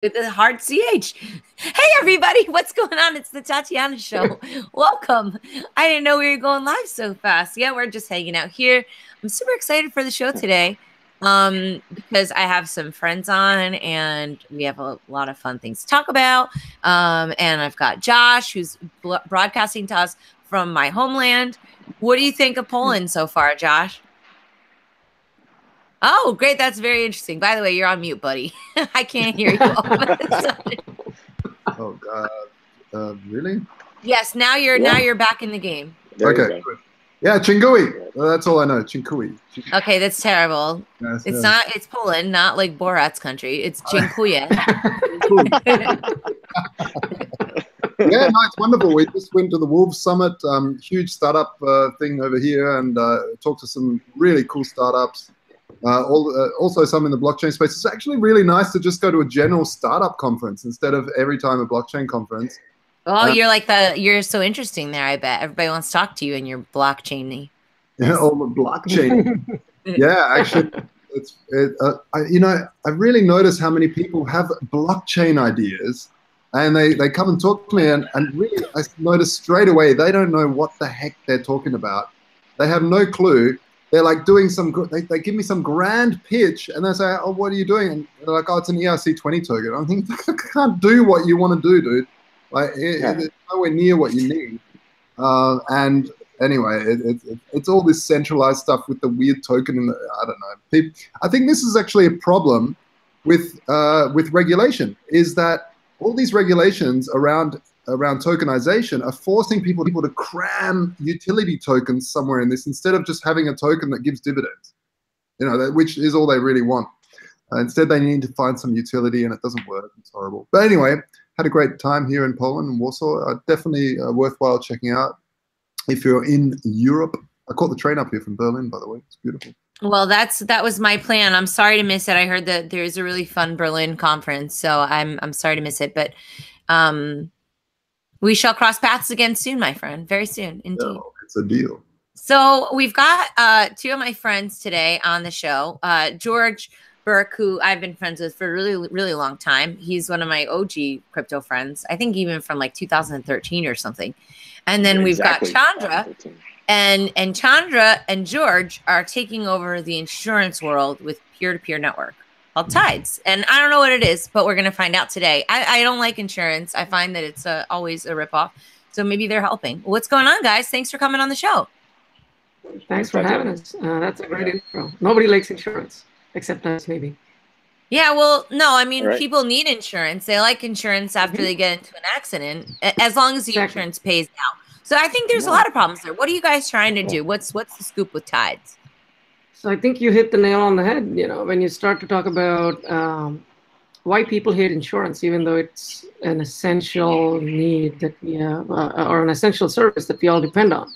With the hard CH. Hey, everybody. What's going on? It's the Tatiana Show. Welcome. I didn't know we were going live so fast. Yeah, we're just hanging out here. I'm super excited for the show today because I have some friends on and we have a lot of fun things to talk about. And I've got Josh, who's broadcasting to us from my homeland. What do you think of Poland so far, Josh? Oh, great. That's very interesting. By the way, you're on mute, buddy. I can't hear you. Oh, God. Really? Yes, now you're back in the game. Okay. Yeah, Chingui. That's all I know. Chingui. Okay, that's terrible. Yes, It's Poland, not like Borat's country. It's Dziękuję. Yeah, no, it's wonderful. We just went to the Wolves Summit, huge startup thing over here, and talked to some really cool startups. Also some in the blockchain space. It's actually really nice to just go to a general startup conference instead of every time a blockchain conference. Oh, you're so interesting there, I bet. Everybody wants to talk to you in your blockchain-y. Yeah, all the blockchain. Yeah, actually, I really notice how many people have blockchain ideas and they come and talk to me and really I notice straight away they don't know what the heck they're talking about. They have no clue. They're like doing they give me some grand pitch and they say, oh, what are you doing? And they're like, oh, it's an ERC20 token. I'm thinking, I can't do what you want to do, dude. Like, it's nowhere near what you need. And anyway, it's all this centralized stuff with the weird token. And I don't know. I think this is actually a problem with regulation, is that all these regulations around tokenization are forcing people to cram utility tokens somewhere in this instead of just having a token that gives dividends, which is all they really want. Instead, they need to find some utility, and it doesn't work. It's horrible. But anyway, had a great time here in Poland and Warsaw. Definitely worthwhile checking out if you're in Europe. I caught the train up here from Berlin, by the way. It's beautiful. Well, that was my plan. I'm sorry to miss it. I heard that there's a really fun Berlin conference, so I'm sorry to miss it, but we shall cross paths again soon, my friend. Very soon, indeed. Oh, it's a deal. So we've got two of my friends today on the show. George Burke, who I've been friends with for a really, really long time. He's one of my OG crypto friends. I think even from like 2013 or something. And then we've got Chandra. And Chandra and George are taking over the insurance world with peer-to-peer network called Tides. And I don't know what it is, but we're going to find out today. I don't like insurance. I find that it's always a ripoff. So maybe they're helping. What's going on, guys? Thanks for coming on the show. Thanks for having us. That's a great intro. Nobody likes insurance, except us, maybe. Yeah, well, no, I mean, people need insurance. They like insurance after they get into an accident, as long as the insurance pays out. So I think there's a lot of problems there. What are you guys trying to do? What's the scoop with Tides? So I think you hit the nail on the head, when you start to talk about why people hate insurance, even though it's an essential need that we have, or an essential service that we all depend on.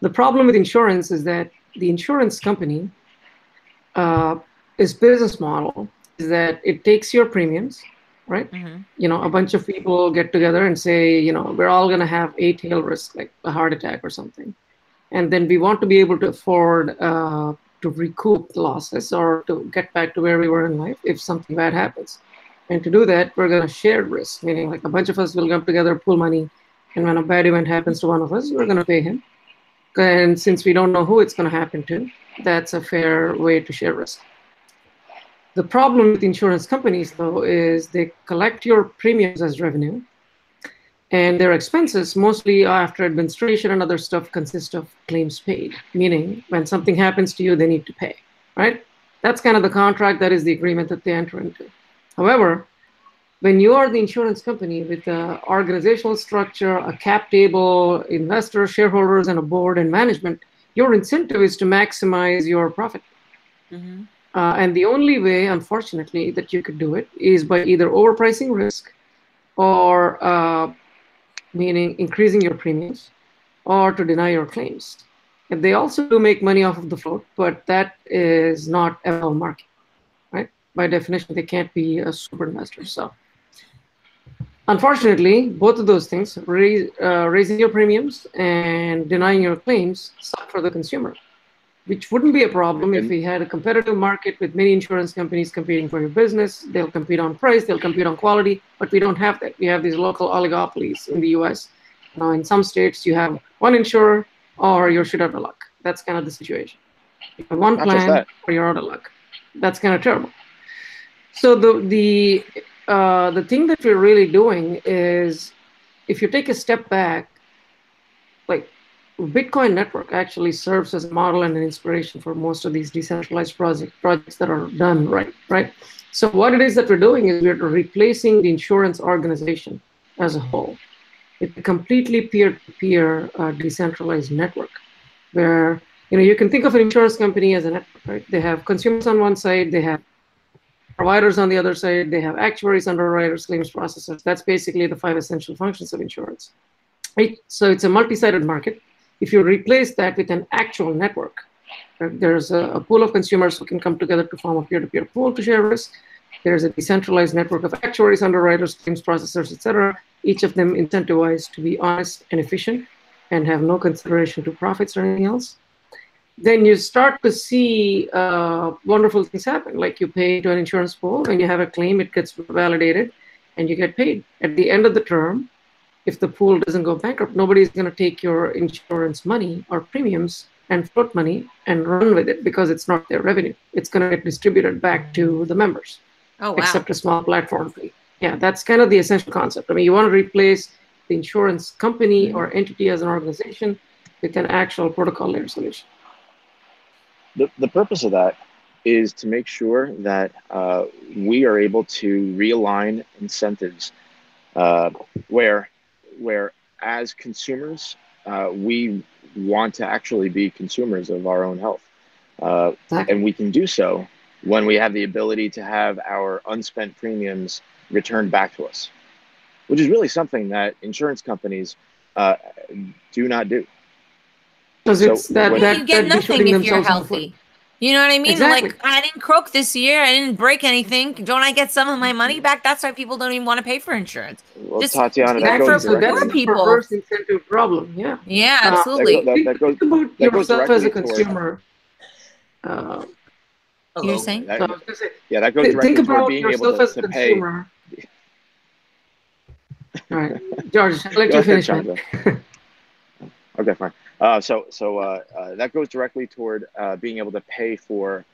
The problem with insurance is that the insurance company, its business model is that it takes your premiums, right? Mm-hmm. A bunch of people get together and say, we're all going to have a tail risk, like a heart attack or something. And then we want to be able to afford to recoup the losses or to get back to where we were in life if something bad happens. And to do that, we're going to share risk, meaning like a bunch of us will come together, pool money, and when a bad event happens to one of us, we're going to pay him. And since we don't know who it's going to happen to, that's a fair way to share risk. The problem with insurance companies, though, is they collect your premiums as revenue, and their expenses, mostly after administration and other stuff, consist of claims paid, meaning when something happens to you, they need to pay, right? That's kind of the contract, that is the agreement that they enter into. However, when you are the insurance company with an organizational structure, a cap table, investors, shareholders, and a board and management, your incentive is to maximize your profit. Mm-hmm. And the only way, unfortunately, that you could do it is by either overpricing risk or meaning increasing your premiums, or to deny your claims. And they also do make money off of the float, but that is not a bull market, right? By definition, they can't be a super investor. So unfortunately, both of those things, raising your premiums and denying your claims, suck for the consumer. which wouldn't be a problem if we had a competitive market with many insurance companies competing for your business. They'll compete on price, they'll compete on quality, but we don't have that. We have these local oligopolies in the US. Now, in some states, you have one insurer or you're shit out of luck. That's kind of the situation. You have one plan or you're out of luck. That's kind of terrible. So the thing that we're really doing is, if you take a step back, like Bitcoin network actually serves as a model and an inspiration for most of these decentralized projects that are done right. So what it is that we're doing is we're replacing the insurance organization as a whole with a completely peer-to-peer decentralized network, where you can think of an insurance company as a network, right? They have consumers on one side, they have providers on the other side, they have actuaries, underwriters, claims processors. That's basically the 5 essential functions of insurance. Right? So it's a multi-sided market. If you replace that with an actual network, right, there's a pool of consumers who can come together to form a peer-to-peer pool to share risk. There's a decentralized network of actuaries, underwriters, claims processors, etc. Each of them incentivized to be honest and efficient and have no consideration to profits or anything else. Then you start to see wonderful things happen. Like you pay to an insurance pool, when you have a claim, it gets validated and you get paid. At the end of the term, if the pool doesn't go bankrupt, nobody's going to take your insurance money or premiums and float money and run with it, because it's not their revenue. It's going to get distributed back to the members, except a small platform fee. Yeah, that's kind of the essential concept. I mean, you want to replace the insurance company or entity as an organization with an actual protocol layer solution. The purpose of that is to make sure that we are able to realign incentives where as consumers, we want to actually be consumers of our own health. And we can do so when we have the ability to have our unspent premiums returned back to us, which is really something that insurance companies do not do. Because it's you get nothing if you're healthy. You know what I mean? Exactly. Like, I didn't croak this year. I didn't break anything. Don't I get some of my money back? That's why people don't even want to pay for insurance. Well, just Tatiana, that goes so that's a reverse incentive problem. Yeah. Yeah, absolutely. Think about yourself as a consumer. You're saying? That goes directly toward being able to pay. All right, George, I'll let you finish. Okay, fine. So that goes directly toward being able to pay for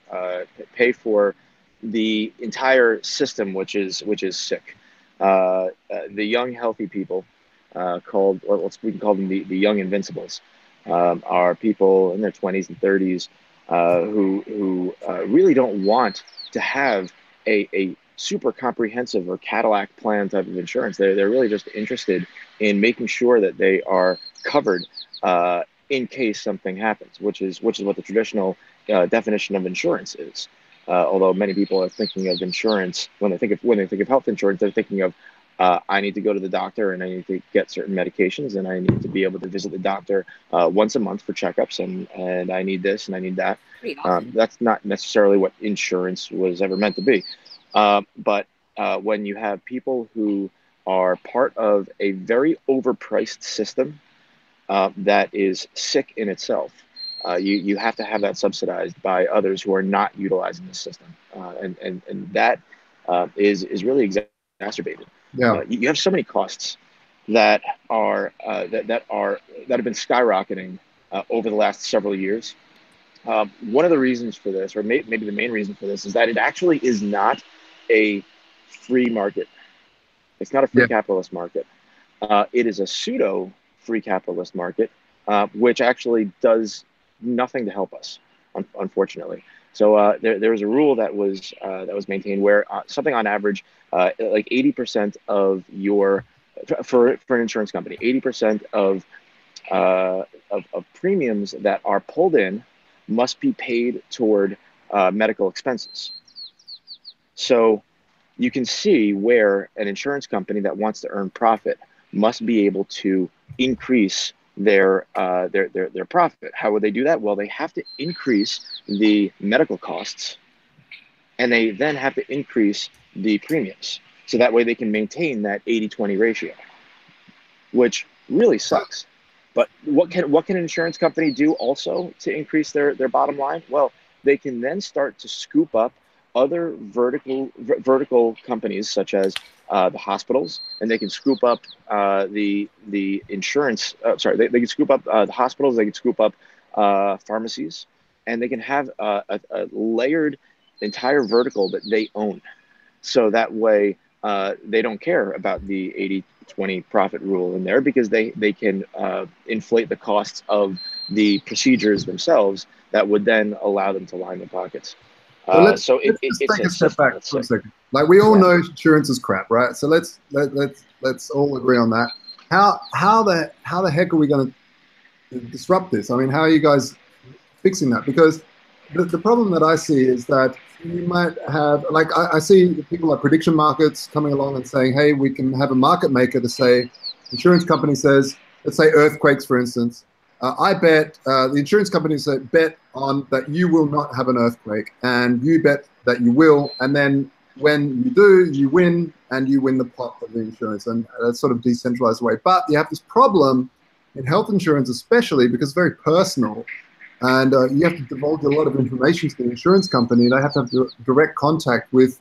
the entire system, which is sick. The young healthy people, we can call them the young invincibles, are people in their 20s and 30s who really don't want to have a super comprehensive or Cadillac plan type of insurance. They're really just interested in making sure that they are covered in case something happens, which is what the traditional definition of insurance is. Although many people are thinking of insurance when they think of health insurance, they're thinking of I need to go to the doctor and I need to get certain medications and I need to be able to visit the doctor once a month for checkups and I need this and I need that. Awesome. That's not necessarily what insurance was ever meant to be. But when you have people who are part of a very overpriced system that is sick in itself, you have to have that subsidized by others who are not utilizing the system, and that is really exacerbated. Yeah, you have so many costs that are that have been skyrocketing over the last several years. One of the reasons for this, or maybe the main reason for this, is that it actually is not a free market. It's not a free capitalist market. It is a pseudo free capitalist market, which actually does nothing to help us, unfortunately. So there was a rule that was maintained where something on average, like 80% of your, for an insurance company, 80% of premiums that are pulled in must be paid toward medical expenses. So you can see where an insurance company that wants to earn profit must be able to increase their profit. How would they do that? Well, they have to increase the medical costs, and they then have to increase the premiums. So that way they can maintain that 80-20 ratio, which really sucks. But what can an insurance company do also to increase their bottom line? Well, they can then start to scoop up other vertical companies such as the hospitals, and they can scoop up the insurance. They can scoop up the hospitals. They can scoop up pharmacies, and they can have a layered entire vertical that they own. So that way, they don't care about the 80-20 profit rule in there, because they can inflate the costs of the procedures themselves that would then allow them to line the pockets. Let's take a step back for a second. Like, we all know insurance is crap, right? So let's all agree on that. How the heck are we going to disrupt this? I mean, how are you guys fixing that? Because the problem that I see is that you might have, like, I see people like prediction markets coming along and saying, hey, we can have a market maker to say, insurance company says, let's say earthquakes, for instance. I bet, the insurance companies that bet on that you will not have an earthquake, and you bet that you will, and then when you do, you win, and you win the pot of the insurance, and that's sort of decentralized way. But you have this problem in health insurance, especially because it's very personal, and you have to divulge a lot of information to the insurance company. They have to have direct contact with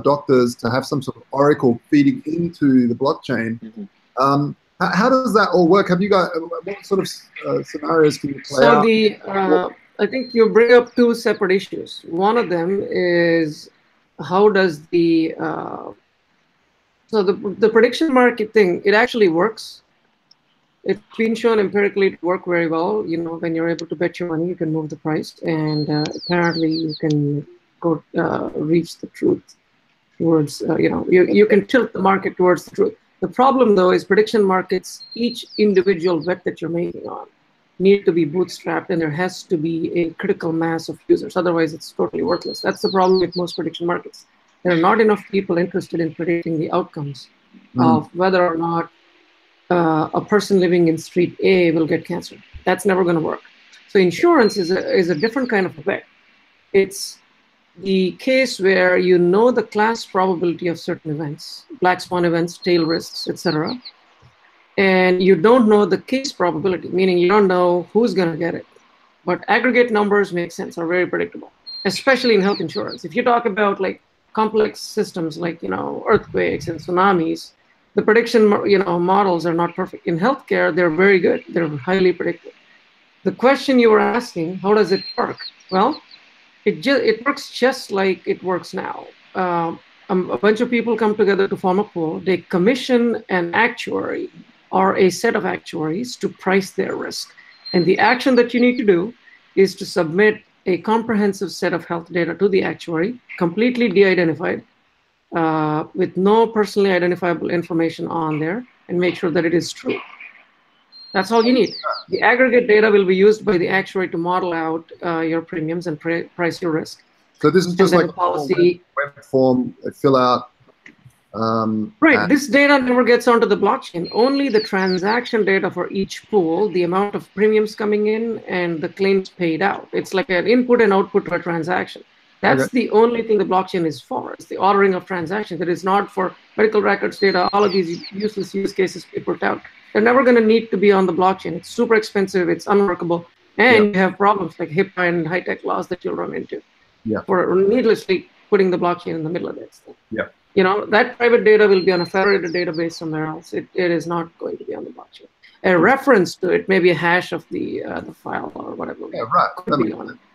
doctors to have some sort of oracle feeding into the blockchain. Mm-hmm. How does that all work? Have you got, what sort of scenarios can you play out? I think you bring up two separate issues. One of them is, how does the prediction market thing, it actually works. It's been shown empirically to work very well. You know, when you're able to bet your money, you can move the price, and apparently you can go reach the truth towards, you can tilt the market towards the truth. The problem, though, is prediction markets, each individual bet that you're making on need to be bootstrapped, and there has to be a critical mass of users. Otherwise, it's totally worthless. That's the problem with most prediction markets. There are not enough people interested in predicting the outcomes of whether or not a person living in street A will get cancer. That's never going to work. So insurance is a different kind of a bet. It's the case where you know the class probability of certain events, black swan events, tail risks, etc., and you don't know the case probability, meaning you don't know who's going to get it. But aggregate numbers make sense, are very predictable, especially in health insurance. If you talk about like complex systems like, earthquakes and tsunamis, the prediction, models are not perfect. In healthcare, they're very good. They're highly predictive. The question you were asking, how does it work? Well, it works just like it works now. A bunch of people come together to form a pool. They commission an actuary or a set of actuaries to price their risk. And the action that you need to do is to submit a comprehensive set of health data to the actuary, completely de-identified, with no personally identifiable information on there, and make sure that it is true. That's all you need. The aggregate data will be used by the actuary to model out your premiums and price your risk. So this is just like a policy web form, fill out. Right. This data never gets onto the blockchain. Only the transaction data for each pool, the amount of premiums coming in, and the claims paid out. It's like an input and output to a transaction. That's the only thing the blockchain is for. It's the ordering of transactions. It is not for medical records data. All of these useless use cases be put out. They're never going to need to be on the blockchain. It's super expensive. It's unworkable. And you have problems like HIPAA and high-tech laws that you'll run into for needlessly putting the blockchain in the middle of this thing. That private data will be on a federated database somewhere else. It is not going to be on the blockchain. A reference to it, maybe a hash of the file or whatever.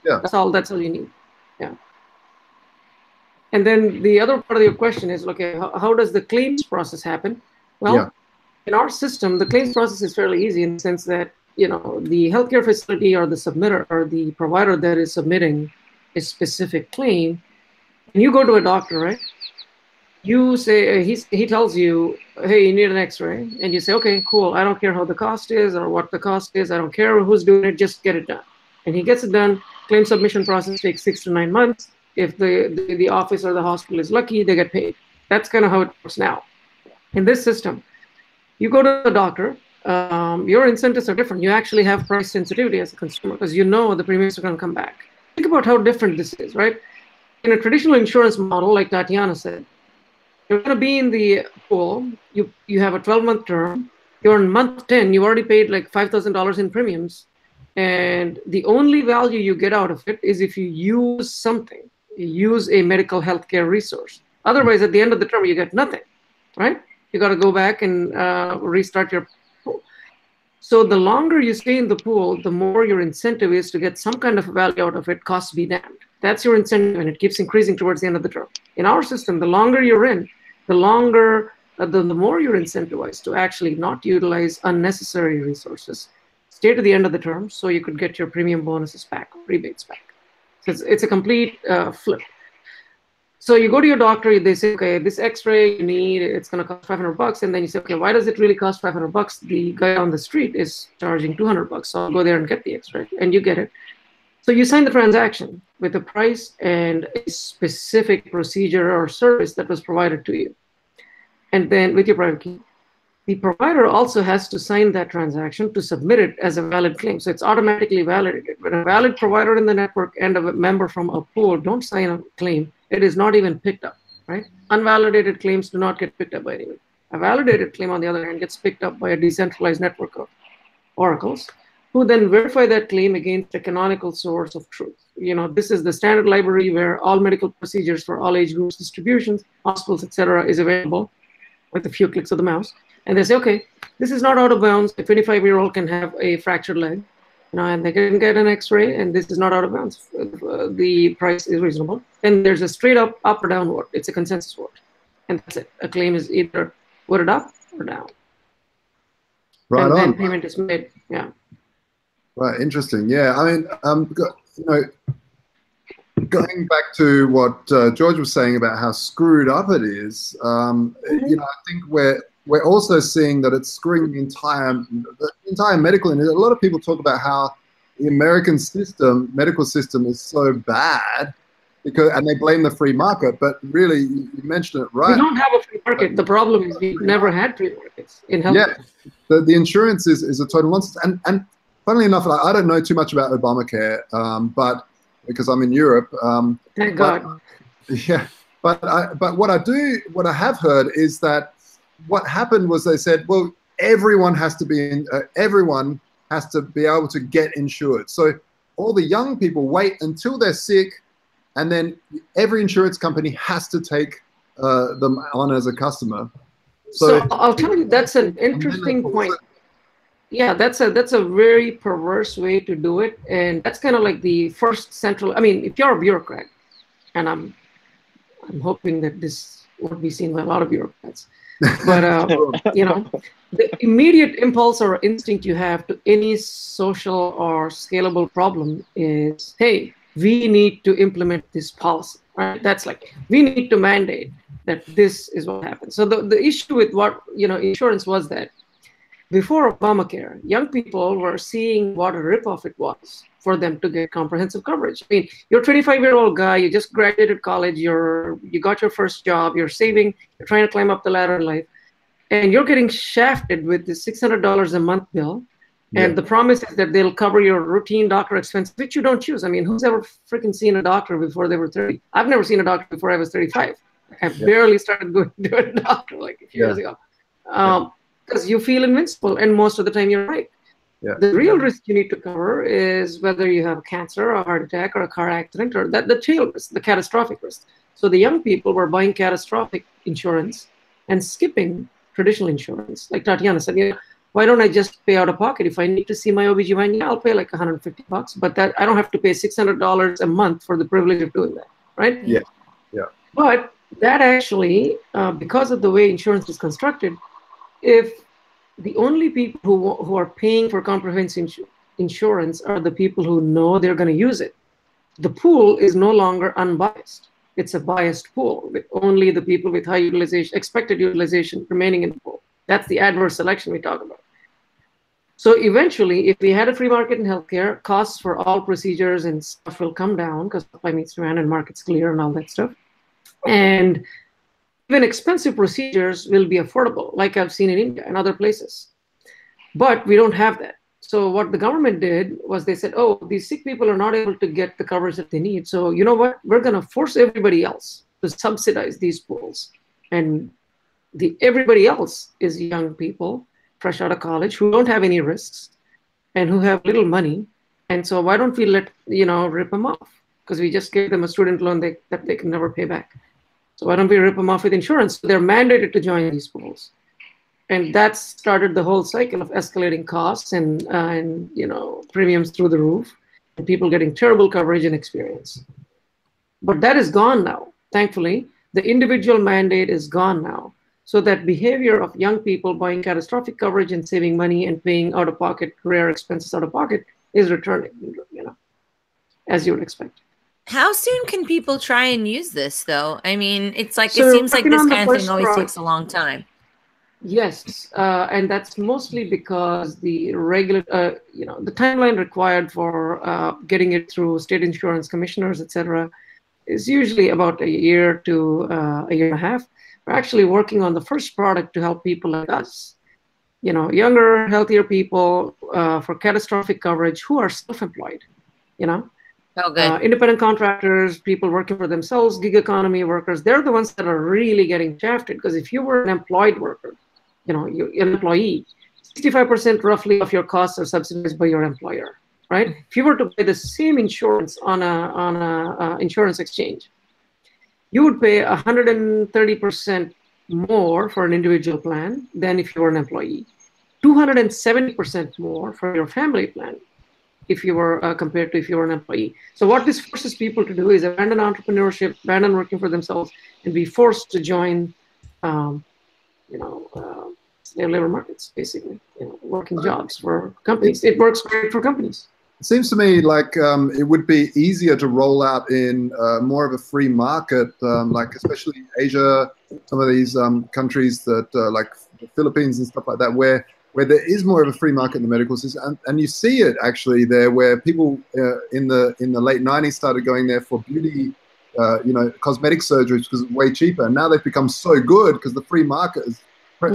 That's all you need. And then the other part of your question is, okay, how does the claims process happen? Well, in our system, the claims process is fairly easy in the sense that, the healthcare facility or the submitter or the provider that is submitting a specific claim, and you go to a doctor, right? You say, he tells you, hey, you need an x-ray. And you say, okay, cool. I don't care how the cost is or what the cost is. I don't care who's doing it. Just get it done. And he gets it done. Claim submission process takes 6 to 9 months. If the office or the hospital is lucky, they get paid. That's kind of how it works now. In this system, you go to the doctor. Your incentives are different. You actually have price sensitivity as a consumer because the premiums are going to come back. Think about how different this is, right? In a traditional insurance model, like Tatiana said, you're going to be in the pool. You have a 12-month term. you're on month 10, you already paid like $5,000 in premiums. And the only value you get out of it is if you use something, you use a medical healthcare resource. Otherwise, at the end of the term, you get nothing, right? You got to go back and restart your pool. So the longer you stay in the pool, the more your incentive is to get some kind of value out of it, cost be damned. That's your incentive, and it keeps increasing towards the end of the term. In our system, the longer you're in, the longer, the more you're incentivized to actually not utilize unnecessary resources. Stay to the end of the term so you could get your premium bonuses back, rebates back. So it's a complete flip. So you go to your doctor, they say, okay, this x-ray you need, it's going to cost $500. And then you say, okay, why does it really cost $500? The guy on the street is charging $200. So I'll go there and get the x-ray, and you get it. So you sign the transaction with a price and a specific procedure or service that was provided to you. And then with your private key, the provider also has to sign that transaction to submit it as a valid claim. So it's automatically validated. When a valid provider in the network and a member from a pool don't sign a claim, it is not even picked up, right? Unvalidated claims do not get picked up by anyone. A validated claim, on the other hand, gets picked up by a decentralized network of oracles, who then verify that claim against a canonical source of truth. This is the standard library where all medical procedures for all age groups, distributions, hospitals, etc., is available with a few clicks of the mouse. And they say, okay, this is not out of bounds. A 25-year-old can have a fractured leg, and they can get an x-ray, and this is not out of bounds. The price is reasonable. And there's a straight up or down vote. It's a consensus vote. And that's it. A claim is either voted up or down. Right, and on. then payment is made. Yeah. Right, interesting. Yeah, I mean, going back to what George was saying about how screwed up it is, I think we're also seeing that it's screwing the entire medical industry. A lot of people talk about how the American medical system is so bad and they blame the free market. But really, you mentioned it right. We don't have a free market. The problem is we've never had free markets in health. Yeah, the insurance is a total nonsense. And funnily enough, I don't know too much about Obamacare, but because I'm in Europe. Thank God. Yeah, but what I have heard is that what happened was they said, well, everyone has to be able to get insured. So all the young people wait until they're sick, and then every insurance company has to take them on as a customer. So I'll tell you, that's an interesting point. Yeah, that's a very perverse way to do it, and that's kind of like the first central. I mean, if you're a bureaucrat, and I'm hoping that this won't be seen by a lot of bureaucrats, but the immediate impulse or instinct you have to any social or scalable problem is, hey, we need to implement this policy, right? That's like, we need to mandate that this is what happens. So the issue with insurance was that before Obamacare, young people were seeing what a ripoff it was for them to get comprehensive coverage. I mean, you're a 25-year-old guy, you just graduated college, you got your first job, you're saving, you're trying to climb up the ladder in life, and you're getting shafted with this $600 a month bill. And the promise is that they'll cover your routine doctor expenses, which you don't choose. I mean, who's ever freaking seen a doctor before they were 30? I've never seen a doctor before I was 35. I barely started going to a doctor like a few years ago. Because you feel invincible, and most of the time you're right. Yeah. The real risk you need to cover is whether you have cancer, or a heart attack, or a car accident, or the tail risk, the catastrophic risk. So the young people were buying catastrophic insurance and skipping traditional insurance. Like Tatiana said, why don't I just pay out of pocket? If I need to see my OBGYN, I'll pay like $150, but that I don't have to pay $600 a month for the privilege of doing that, right? Yeah. But that actually, because of the way insurance is constructed, if the only people who are paying for comprehensive insurance are the people who know they're going to use it, the pool is no longer unbiased. It's a biased pool with only the people with high utilization, expected utilization remaining in the pool. That's the adverse selection we talk about. So eventually, if we had a free market in healthcare, costs for all procedures and stuff will come down because supply meets demand and market's clear and all that stuff. And even expensive procedures will be affordable, like I've seen in India and other places. But we don't have that. So what the government did was they said, oh, these sick people are not able to get the coverage that they need. So you know what? We're going to force everybody else to subsidize these pools. And everybody else is young people fresh out of college who don't have any risks and who have little money. And so why don't we rip them off? Because we just gave them a student loan that they can never pay back. So why don't we rip them off with insurance? So they're mandated to join these pools. And that started the whole cycle of escalating costs and premiums through the roof, and people getting terrible coverage and experience. But that is gone now, thankfully. The individual mandate is gone now. So that behavior of young people buying catastrophic coverage and saving money and paying out-of-pocket, rare expenses out-of-pocket is returning, as you would expect. How soon can people try and use this, though? I mean, it seems like this kind of thing always takes a long time. Yes, and that's mostly because the the timeline required for getting it through state insurance commissioners, etc., is usually about a year to a year and a half. We're actually working on the first product to help people like us, younger, healthier people for catastrophic coverage who are self-employed, Oh, good. independent contractors, people working for themselves, gig economy workers. They're the ones that are really getting shafted, because if you were an employed worker, you're an employee, 65% roughly of your costs are subsidized by your employer, right? If you were to pay the same insurance on a insurance exchange, you would pay 130% more for an individual plan than if you were an employee, 270% more for your family plan if you were compared to if you were an employee. So what this forces people to do is abandon entrepreneurship, abandon working for themselves, and be forced to join slave labor markets, basically, working jobs for companies. It works great for companies. It seems to me like it would be easier to roll out in more of a free market, like especially Asia, some of these countries that like the Philippines and stuff like that, where there is more of a free market in the medical system, and you see it actually there, where people in the late 90s started going there for beauty, cosmetic surgeries because it's way cheaper, and now they've become so good because the free market has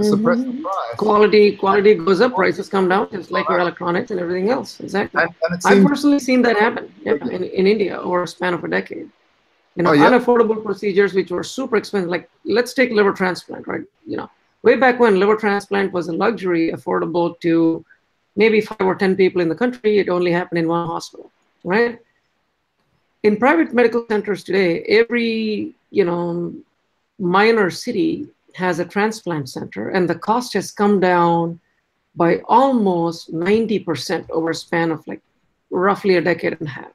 suppressed the price. Quality goes up, prices come down, just like your electronics and everything else. Exactly. And I've personally seen that happen in India over a span of a decade. Unaffordable procedures which were super expensive. Like, let's take liver transplant, right? Way back when liver transplant was a luxury, affordable to maybe 5 or 10 people in the country, it only happened in one hospital, right? In private medical centers today, every minor city has a transplant center, and the cost has come down by almost 90% over a span of like roughly a decade and a half.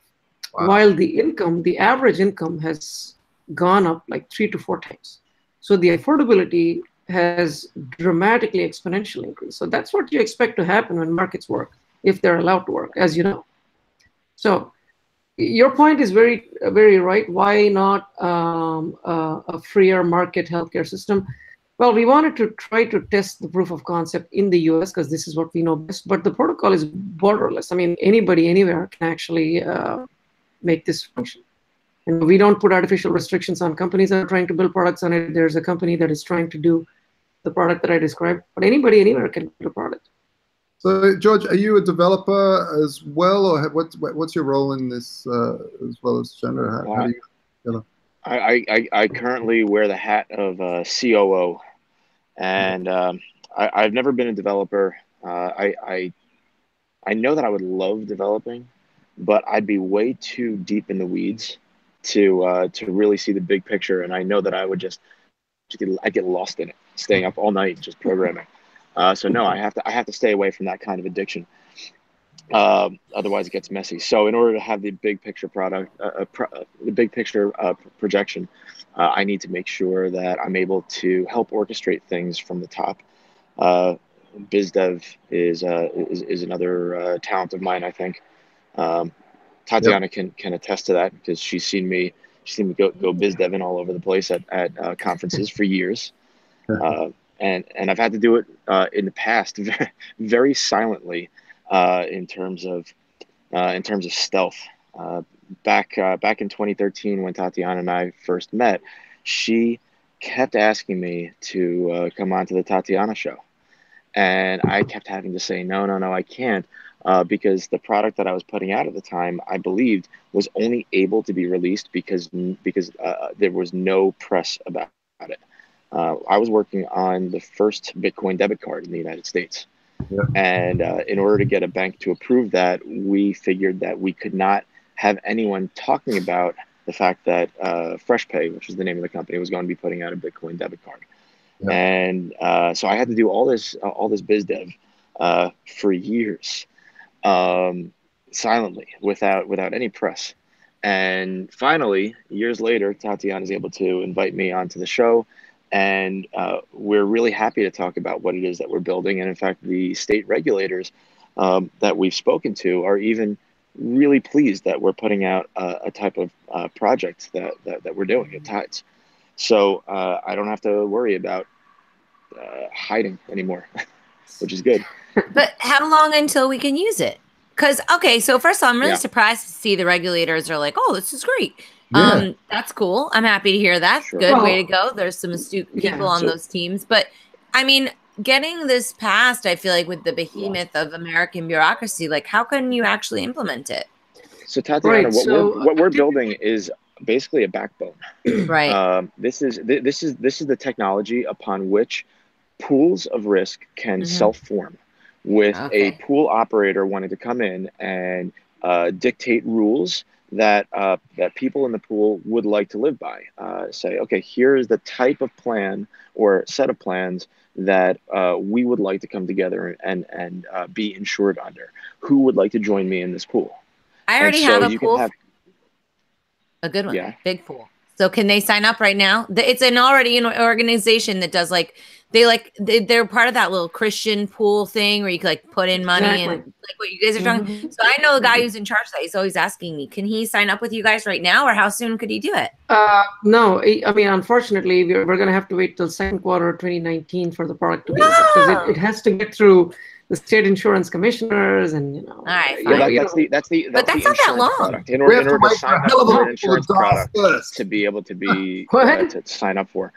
Wow. While the average income has gone up like 3 to 4 times. So the affordability has dramatically exponentially increased. So that's what you expect to happen when markets work, if they're allowed to work, as you know. So your point is very, very right. Why not a freer market healthcare system? Well, we wanted to try to test the proof of concept in the US because this is what we know best, but the protocol is borderless. I mean, anybody, anywhere can actually make this function. And we don't put artificial restrictions on companies that are trying to build products on it. There's a company that is trying to do the product that I described, but anybody, anywhere can build a product. So, George, are you a developer as well, or what's your role in this as well as Chandra? How do you? I currently wear the hat of COO, and I've never been a developer. I know that I would love developing, but I'd be way too deep in the weeds to really see the big picture, and I know that I would I'd get lost in it, staying up all night just programming. So no, I have to stay away from that kind of addiction. Otherwise, it gets messy. So in order to have the big picture projection, I need to make sure that I'm able to help orchestrate things from the top. Biz dev is another talent of mine, I think. Tatiana can attest to that because she's seen me go biz deving all over the place at conferences for years. And I've had to do it in the past very silently in terms of stealth. Back in 2013 when Tatiana and I first met, she kept asking me to come on to the Tatiana show, and I kept having to say no, I can't, because the product that I was putting out at the time, I believed, was only able to be released because there was no press about it. I was working on the first Bitcoin debit card in the United States. Yeah. And in order to get a bank to approve that, we figured that we could not have anyone talking about the fact that FreshPay, which is the name of the company, was going to be putting out a Bitcoin debit card. Yeah. And so I had to do all this biz dev for years, silently, without any press. And finally, years later, Tatiana is able to invite me onto the show, and we're really happy to talk about what it is that we're building. And in fact, the state regulators that we've spoken to are even really pleased that we're putting out a type of project that we're doing at Tides. So I don't have to worry about hiding anymore, which is good. But how long until we can use it? Because, okay, so first of all, I'm really surprised to see the regulators are like, oh, this is great. Yeah. That's cool. I'm happy to hear that. Sure. Good way to go. There's some astute people on those teams. But, I mean, getting this passed, I feel like with the behemoth of American bureaucracy, like, how can you actually implement it? So, Tatiana, what we're building is basically a backbone. Right. This is the technology upon which pools of risk can self-form, with a pool operator wanting to come in and dictate rules that people in the pool would like to live by. Say, okay, here is the type of plan or set of plans that we would like to come together and be insured under. Who would like to join me in this pool? I already have a pool. A good one. Yeah. Big pool. So can they sign up right now? It's an organization that does they're part of that little Christian pool thing where you can put in money and like what you guys are talking. So I know the guy who's in charge of that. He's always asking me, can he sign up with you guys right now, or how soon could he do it? No, I mean, unfortunately, we're going to have to wait till second quarter 2019 for the product to be because it has to get through the state insurance commissioners and All right, that's the but that's not that long. Product. In order to sign up for an insurance product to be able to be to sign up for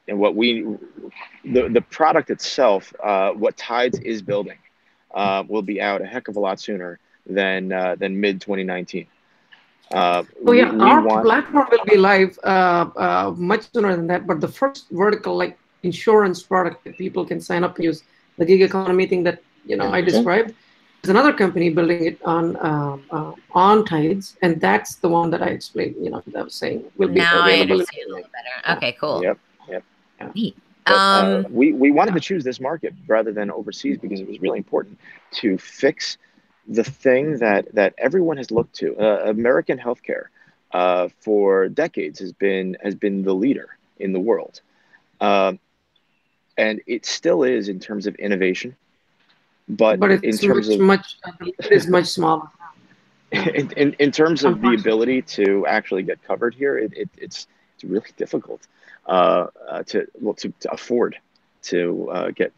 the product itself, what Tides is building, will be out a heck of a lot sooner than mid 2019. Our platform will be live much sooner than that. But the first vertical, insurance product that people can sign up and use, the gig economy thing that I described, there's another company building it on Tides, and that's the one that I explained. That I was saying will be now available. I understand a little better. Okay, cool. Yep. Neat. But, we wanted to choose this market rather than overseas because it was really important to fix the thing that everyone has looked to. American healthcare for decades has been the leader in the world, and it still is in terms of innovation. But it's it is much smaller. In terms of the ability to actually get covered here, it's really difficult to afford to get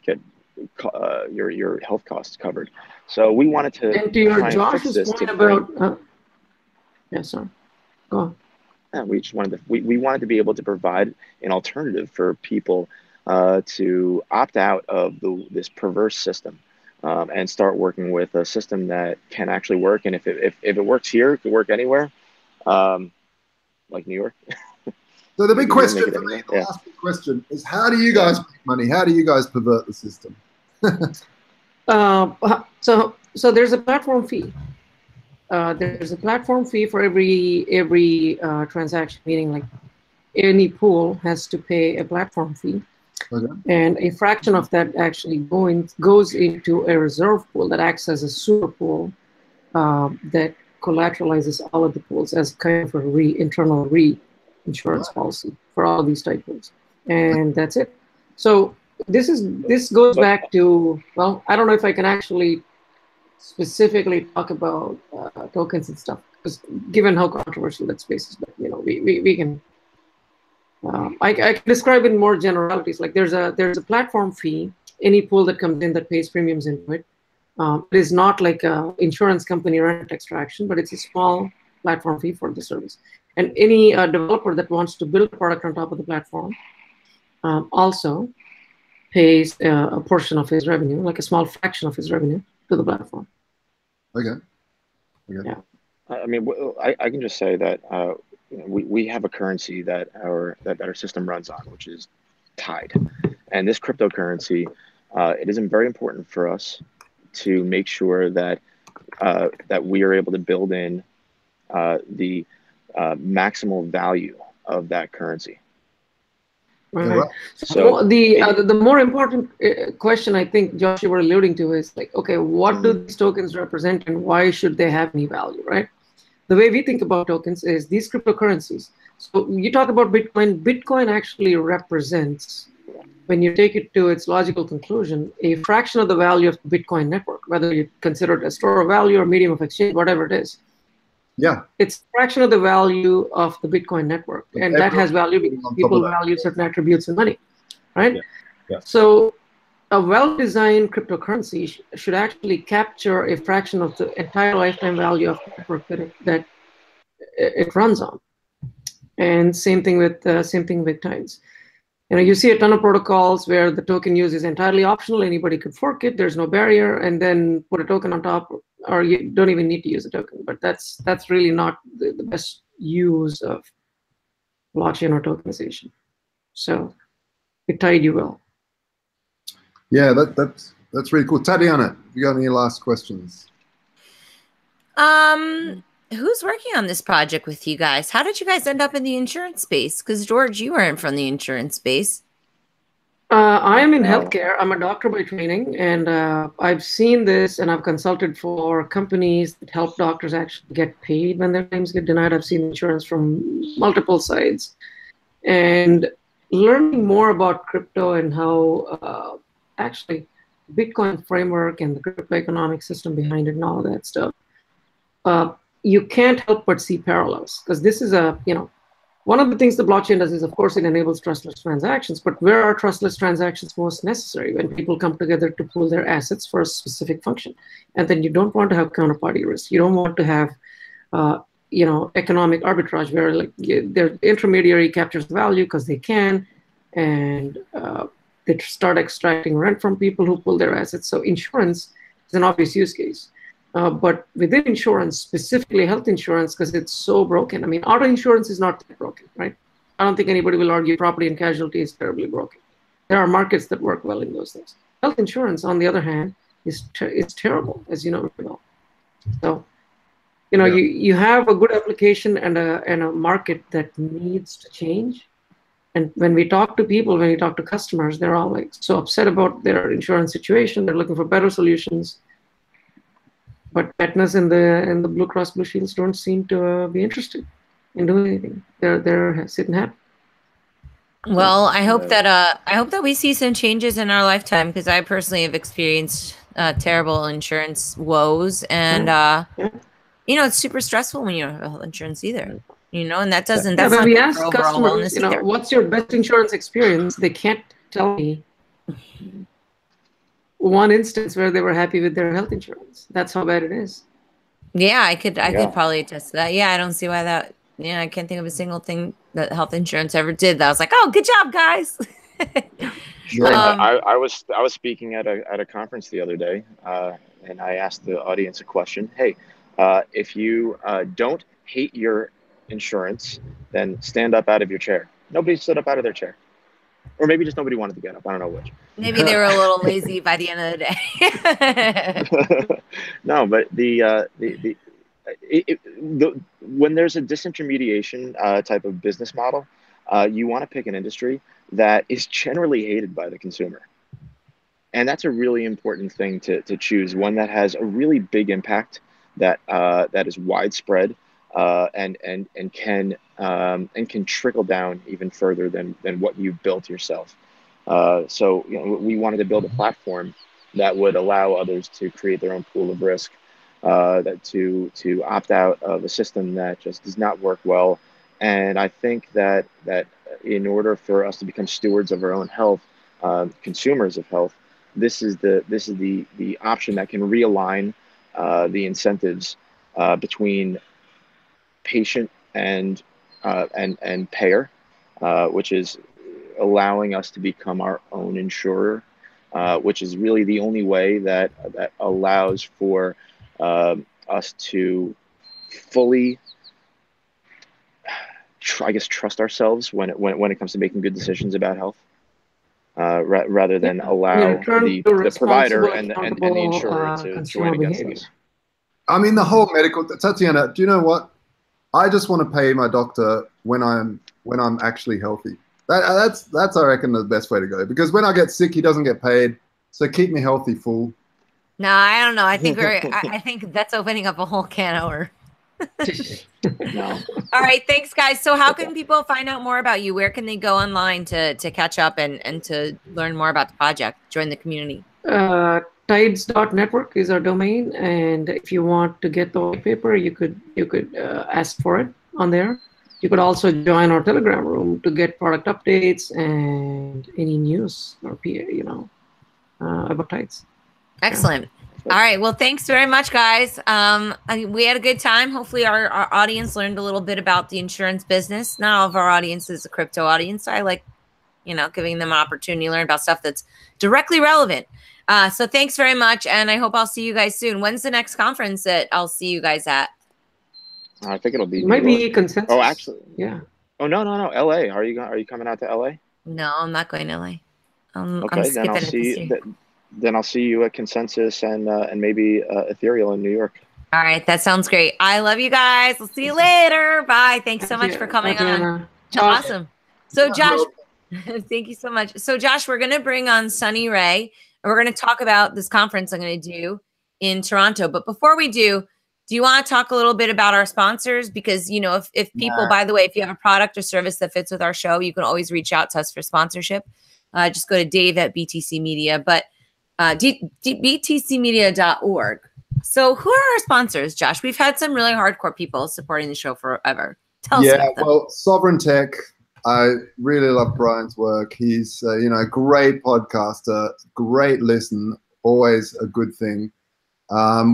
your health costs covered. So we wanted to try and fix this. Yes, sir. Go on. Yeah, we just wanted we wanted to be able to provide an alternative for people to opt out of this perverse system and start working with a system that can actually work. And if it works here, it can work anywhere, like New York. So the big question for me, the last big question, is how do you guys make money? How do you guys pervert the system? So there's a platform fee. There's a platform fee for every transaction, meaning any pool has to pay a platform fee. Okay. And a fraction of that actually goes into a reserve pool that acts as a super pool that collateralizes all of the pools as kind of a internal insurance policy for all these type pools, and that's it. So this goes back to, well, I don't know if I can actually specifically talk about tokens and stuff, because given how controversial that space is, but we can. I can describe in more generalities. Like there's a platform fee. Any pool that comes in that pays premiums into it. It is not like an insurance company rent extraction, but it's a small platform fee for the service. And any developer that wants to build a product on top of the platform also pays a portion of his revenue, like a small fraction of his revenue, to the platform. Okay. Yeah. I mean, I can just say that we have a currency that our system runs on, which is Tide, and this cryptocurrency it is very important for us to make sure that that we are able to build in the maximal value of that currency. Right. So the more important question I think, Josh, you were alluding to is like, okay, what do these tokens represent and why should they have any value, right? The way we think about tokens is these cryptocurrencies. So you talk about Bitcoin. Bitcoin actually represents, when you take it to its logical conclusion, a fraction of the value of the Bitcoin network, whether you consider it a store of value or medium of exchange, whatever it is. Yeah. It's a fraction of the value of the Bitcoin network. And that has value because people value certain attributes in money, right? Yeah. So a well-designed cryptocurrency should actually capture a fraction of the entire lifetime value of the network that it runs on. And same thing with tides. You see a ton of protocols where the token use is entirely optional. Anybody could fork it. There's no barrier, and then put a token on top, or you don't even need to use a token. But that's really not the best use of blockchain or tokenization. So it tied you well. Yeah, that's really cool. Tatiana, you got any last questions? Who's working on this project with you guys? How did you guys end up in the insurance space? Because George, you weren't from the insurance space. I am in healthcare. I'm a doctor by training, and I've seen this, and I've consulted for companies that help doctors actually get paid when their claims get denied. I've seen insurance from multiple sides, and learning more about crypto and how actually Bitcoin framework and the crypto economic system behind it and all of that stuff. You can't help but see parallels, because this is one of the things the blockchain does is, of course, it enables trustless transactions. But where are trustless transactions most necessary? When people come together to pool their assets for a specific function. And then you don't want to have counterparty risk. You don't want to have economic arbitrage where their intermediary captures the value because they can, and they start extracting rent from people who pool their assets. So insurance is an obvious use case. But within insurance, specifically health insurance, because it's so broken. I mean, auto insurance is not that broken, right? I don't think anybody will argue property and casualty is terribly broken. There are markets that work well in those things. Health insurance, on the other hand, is terrible, as you know very well. So, you have a good application and a market that needs to change. And when we talk to people, when we talk to customers, they're all like so upset about their insurance situation. They're looking for better solutions. But Aetnas and the Blue Cross Blue Shields don't seem to be interested in doing anything. They're sitting happy. Well, I hope that we see some changes in our lifetime, because I personally have experienced terrible insurance woes, and it's super stressful when you don't have health insurance either. And that doesn't. That's when not we good ask for overall customers, wellness either. What's your best insurance experience? They can't tell me one instance where they were happy with their health insurance. That's how bad it is. Yeah, I could probably attest to that. Yeah, I don't see why that. Yeah, I can't think of a single thing that health insurance ever did that I was like, oh, good job, guys. Sure. I was speaking at a conference the other day, and I asked the audience a question. Hey, if you don't hate your insurance, then stand up out of your chair. Nobody stood up out of their chair. Or maybe just nobody wanted to get up. I don't know which. Maybe they were a little lazy by the end of the day. No, but when there's a disintermediation type of business model, you want to pick an industry that is generally hated by the consumer. And that's a really important thing to choose, one that has a really big impact, that is widespread, and can trickle down even further than what you've built yourself. So we wanted to build a platform that would allow others to create their own pool of risk, that to opt out of a system that just does not work well. And I think that in order for us to become stewards of our own health, consumers of health, this is the option that can realign the incentives between patient and payer, which is allowing us to become our own insurer, which is really the only way that allows for us to fully, trust ourselves when it comes to making good decisions about health. rather than allow the provider and the insurer to join against those. I mean, the whole medical, Tatiana, do you know what? I just want to pay my doctor when I'm actually healthy. That's I reckon the best way to go, because when I get sick, he doesn't get paid. So keep me healthy, fool. No, I don't know. I think I think that's opening up a whole can of worms. No. All right, thanks, guys. So how can people find out more about you? Where can they go online to catch up and to learn more about the project, join the community? Tides.network is our domain, and if you want to get the white paper, you could ask for it on there. You could also join our Telegram room to get product updates and any news or about Tides. Excellent. All right. Well, thanks very much, guys. We had a good time. Hopefully our audience learned a little bit about the insurance business. Not all of our audience is a crypto audience. I like, giving them an opportunity to learn about stuff that's directly relevant. So thanks very much. And I hope I'll see you guys soon. When's the next conference that I'll see you guys at? I think it'll be maybe Consensus. Oh, actually. Yeah. Oh, no. LA. Are you coming out to LA? No, I'm not going to LA. Okay, then I'll see you at Consensus and maybe Ethereal in New York. All right, that sounds great. I love you guys. We'll see you later. Bye. Thanks so much for coming on. Awesome. So Josh, thank you so much. So Josh, we're going to bring on Sunny Ray, and we're going to talk about this conference I'm going to do in Toronto. But before we do you want to talk a little bit about our sponsors? Because, if people, by the way, if you have a product or service that fits with our show, you can always reach out to us for sponsorship. Just go to Dave at BTC Media, but btcmedia.org. So who are our sponsors, Josh? We've had some really hardcore people supporting the show forever. Tell us about them. Well, Sovereign Tech, I really love Brian's work. He's, a great podcaster, great listen, always a good thing.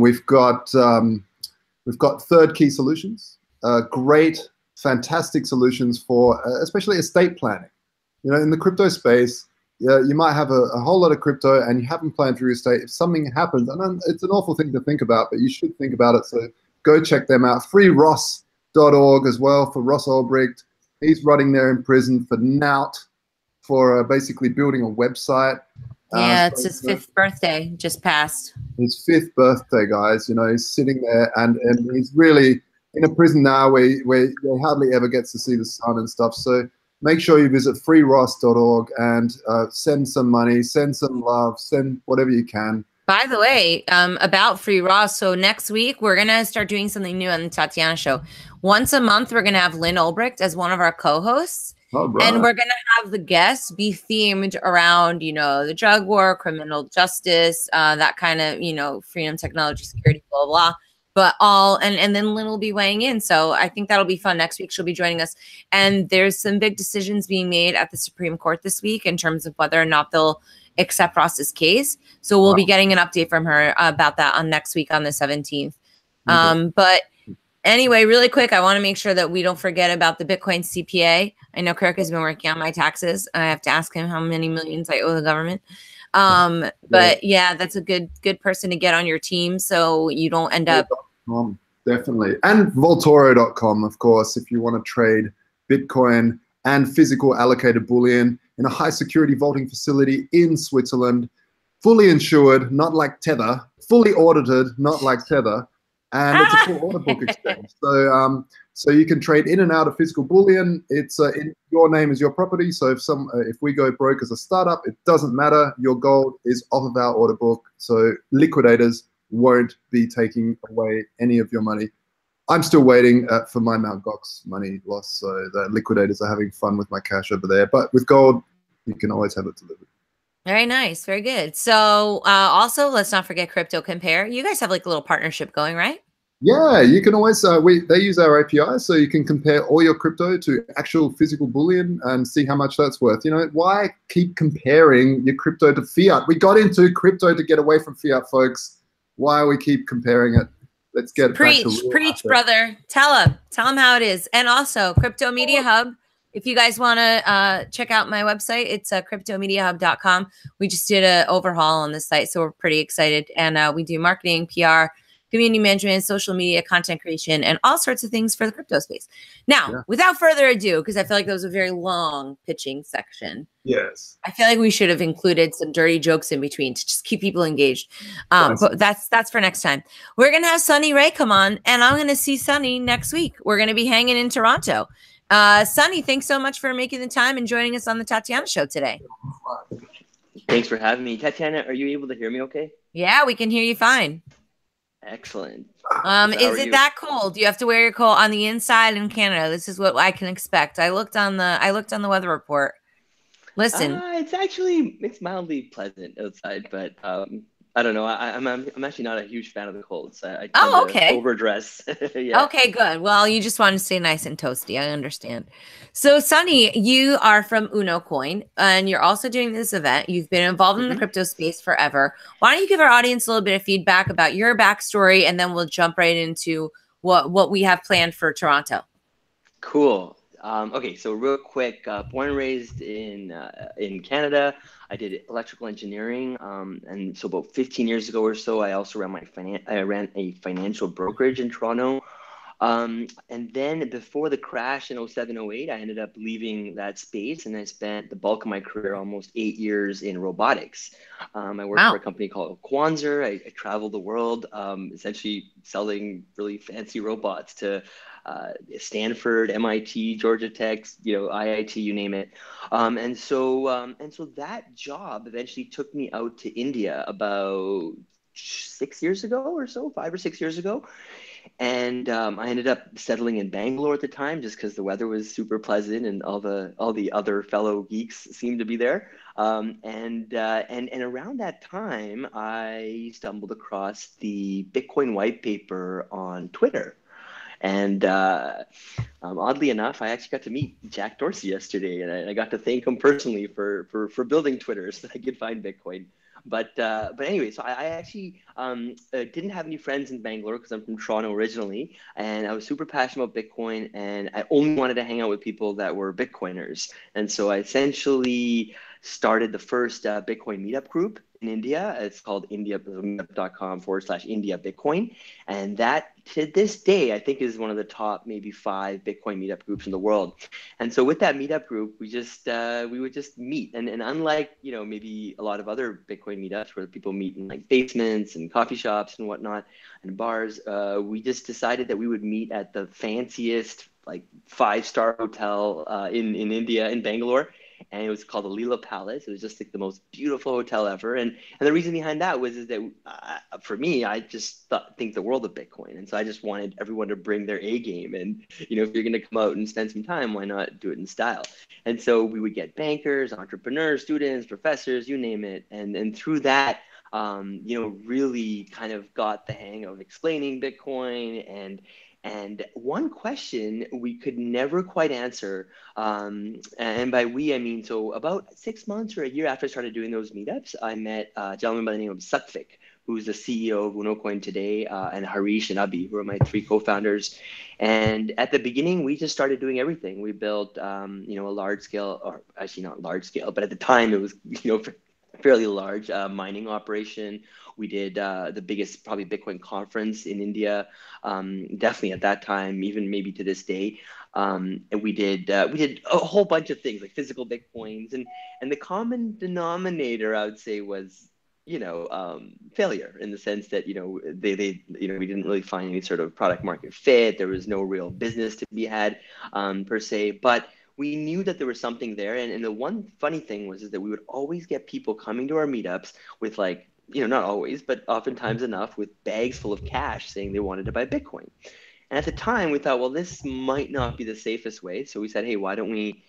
We've got Third Key Solutions, great, fantastic solutions for especially estate planning. In the crypto space, you might have a whole lot of crypto and you haven't planned for your estate. If something happens, and it's an awful thing to think about, but you should think about it. So go check them out. freeross.org as well for Ross Ulbricht. He's rotting there in prison for Nout for basically building a website. Yeah, it's his 5th birthday, just passed. His 5th birthday, guys. He's sitting there and he's really in a prison now where he hardly ever gets to see the sun and stuff. So make sure you visit freeross.org and send some money, send some love, send whatever you can. By the way, about Free Ross, so next week we're going to start doing something new on the Tatiana Show. Once a month, we're going to have Lynn Ulbricht as one of our co-hosts. Oh, right. And we're going to have the guests be themed around, the drug war, criminal justice, that kind of, freedom, technology, security, blah, blah, but and then Lynn will be weighing in. So I think that'll be fun. Next week, she'll be joining us. And there's some big decisions being made at the Supreme Court this week in terms of whether or not they'll accept Ross's case. So we'll be getting an update from her about that on next week on the 17th. But anyway, really quick, I want to make sure that we don't forget about the Bitcoin CPA. I know Kirk has been working on my taxes. I have to ask him how many millions I owe the government. But yeah, that's a good person to get on your team so you don't end up. Definitely. And Voltoro.com, of course, if you want to trade Bitcoin and physical allocated bullion in a high security vaulting facility in Switzerland, fully insured, not like Tether, fully audited, not like Tether. And it's a full order book exchange. So you can trade in and out of physical bullion. It's in your name is your property. So if we go broke as a startup, it doesn't matter. Your gold is off of our order book. So liquidators won't be taking away any of your money. I'm still waiting for my Mt. Gox money loss. So the liquidators are having fun with my cash over there. But with gold, you can always have it delivered. Very nice. Very good. So also, let's not forget Crypto Compare. You guys have like a little partnership going, right? Yeah, you can always, they use our API, so you can compare all your crypto to actual physical bullion and see how much that's worth. Why keep comparing your crypto to fiat? We got into crypto to get away from fiat, folks. Why we keep comparing it? Let's get preach, brother. Tell them how it is. And also, Crypto Media Hub. If you guys want to check out my website, it's cryptomediahub.com. We just did an overhaul on the site, so we're pretty excited. And we do marketing, PR, community management, social media, content creation, and all sorts of things for the crypto space. Now, without further ado, because I feel like that was a very long pitching section. Yes. I feel like we should have included some dirty jokes in between to just keep people engaged. But that's for next time. We're going to have Sunny Ray come on, and I'm going to see Sunny next week. We're going to be hanging in Toronto. Sunny, thanks so much for making the time and joining us on the Tatiana Show today. Thanks for having me. Tatiana, are you able to hear me okay? Yeah, we can hear you fine. Excellent. Is it that cold? Do you have to wear your coat on the inside in Canada? This is what I can expect. I looked on the weather report. Listen, it's mildly pleasant outside, but I don't know. I'm actually not a huge fan of the cold, so I tend to overdress. Yeah. Okay, good. Well, you just want to stay nice and toasty. I understand. So, Sunny, you are from Uno Coin, and you're also doing this event. You've been involved in the crypto space forever. Why don't you give our audience a little bit of feedback about your backstory, and then we'll jump right into what we have planned for Toronto. Cool. Okay, so real quick, born and raised in Canada. I did electrical engineering, and so about 15 years ago or so, I also ran a financial brokerage in Toronto. And then before the crash in 07, 08, I ended up leaving that space, and I spent the bulk of my career, almost 8 years, in robotics. I worked for a company called Quanzer. I traveled the world, essentially selling really fancy robots to Stanford, MIT, Georgia Tech, IIT, you name it. And so that job eventually took me out to India about 6 years ago or so, 5 or 6 years ago. And I ended up settling in Bangalore at the time, just because the weather was super pleasant and all the other fellow geeks seemed to be there. And around that time, I stumbled across the Bitcoin white paper on Twitter. And oddly enough, I actually got to meet Jack Dorsey yesterday, and I got to thank him personally for building Twitter so that I could find Bitcoin. But anyway, so I actually didn't have any friends in Bangalore because I'm from Toronto originally, and I was super passionate about Bitcoin, and I only wanted to hang out with people that were Bitcoiners. And so I essentially started the first Bitcoin meetup group in India. It's called meetup.com/India Bitcoin. And that, to this day, I think is one of the top maybe 5 Bitcoin meetup groups in the world. And so with that meetup group, we would just meet. And unlike, maybe a lot of other Bitcoin meetups where people meet in like basements and coffee shops and whatnot and bars, we just decided that we would meet at the fanciest like 5-star hotel in India, in Bangalore. And it was called the Leela Palace. It was just like the most beautiful hotel ever. And the reason behind that was that for me, I just think the world of Bitcoin. And so I just wanted everyone to bring their A game. And, if you're going to come out and spend some time, why not do it in style? And so we would get bankers, entrepreneurs, students, professors, you name it. And through that, really kind of got the hang of explaining Bitcoin. And one question we could never quite answer, and by we, I mean, so about 6 months or a year after I started doing those meetups, I met a gentleman by the name of Satvik, who's the CEO of UnoCoin today, and Harish and Abhi, who are my 3 co-founders. And at the beginning, we just started doing everything. We built, a large scale, or actually not large scale, but at the time it was, fairly large mining operation. We did the biggest probably Bitcoin conference in India, definitely at that time, even maybe to this day. And we did a whole bunch of things like physical Bitcoins, and the common denominator I would say was failure, in the sense that we didn't really find any sort of product market fit. There was no real business to be had per se, but we knew that there was something there. And the one funny thing was that we would always get people coming to our meetups with not always, but oftentimes enough, with bags full of cash saying they wanted to buy Bitcoin. And at the time we thought, well, this might not be the safest way. So we said, hey, why don't we,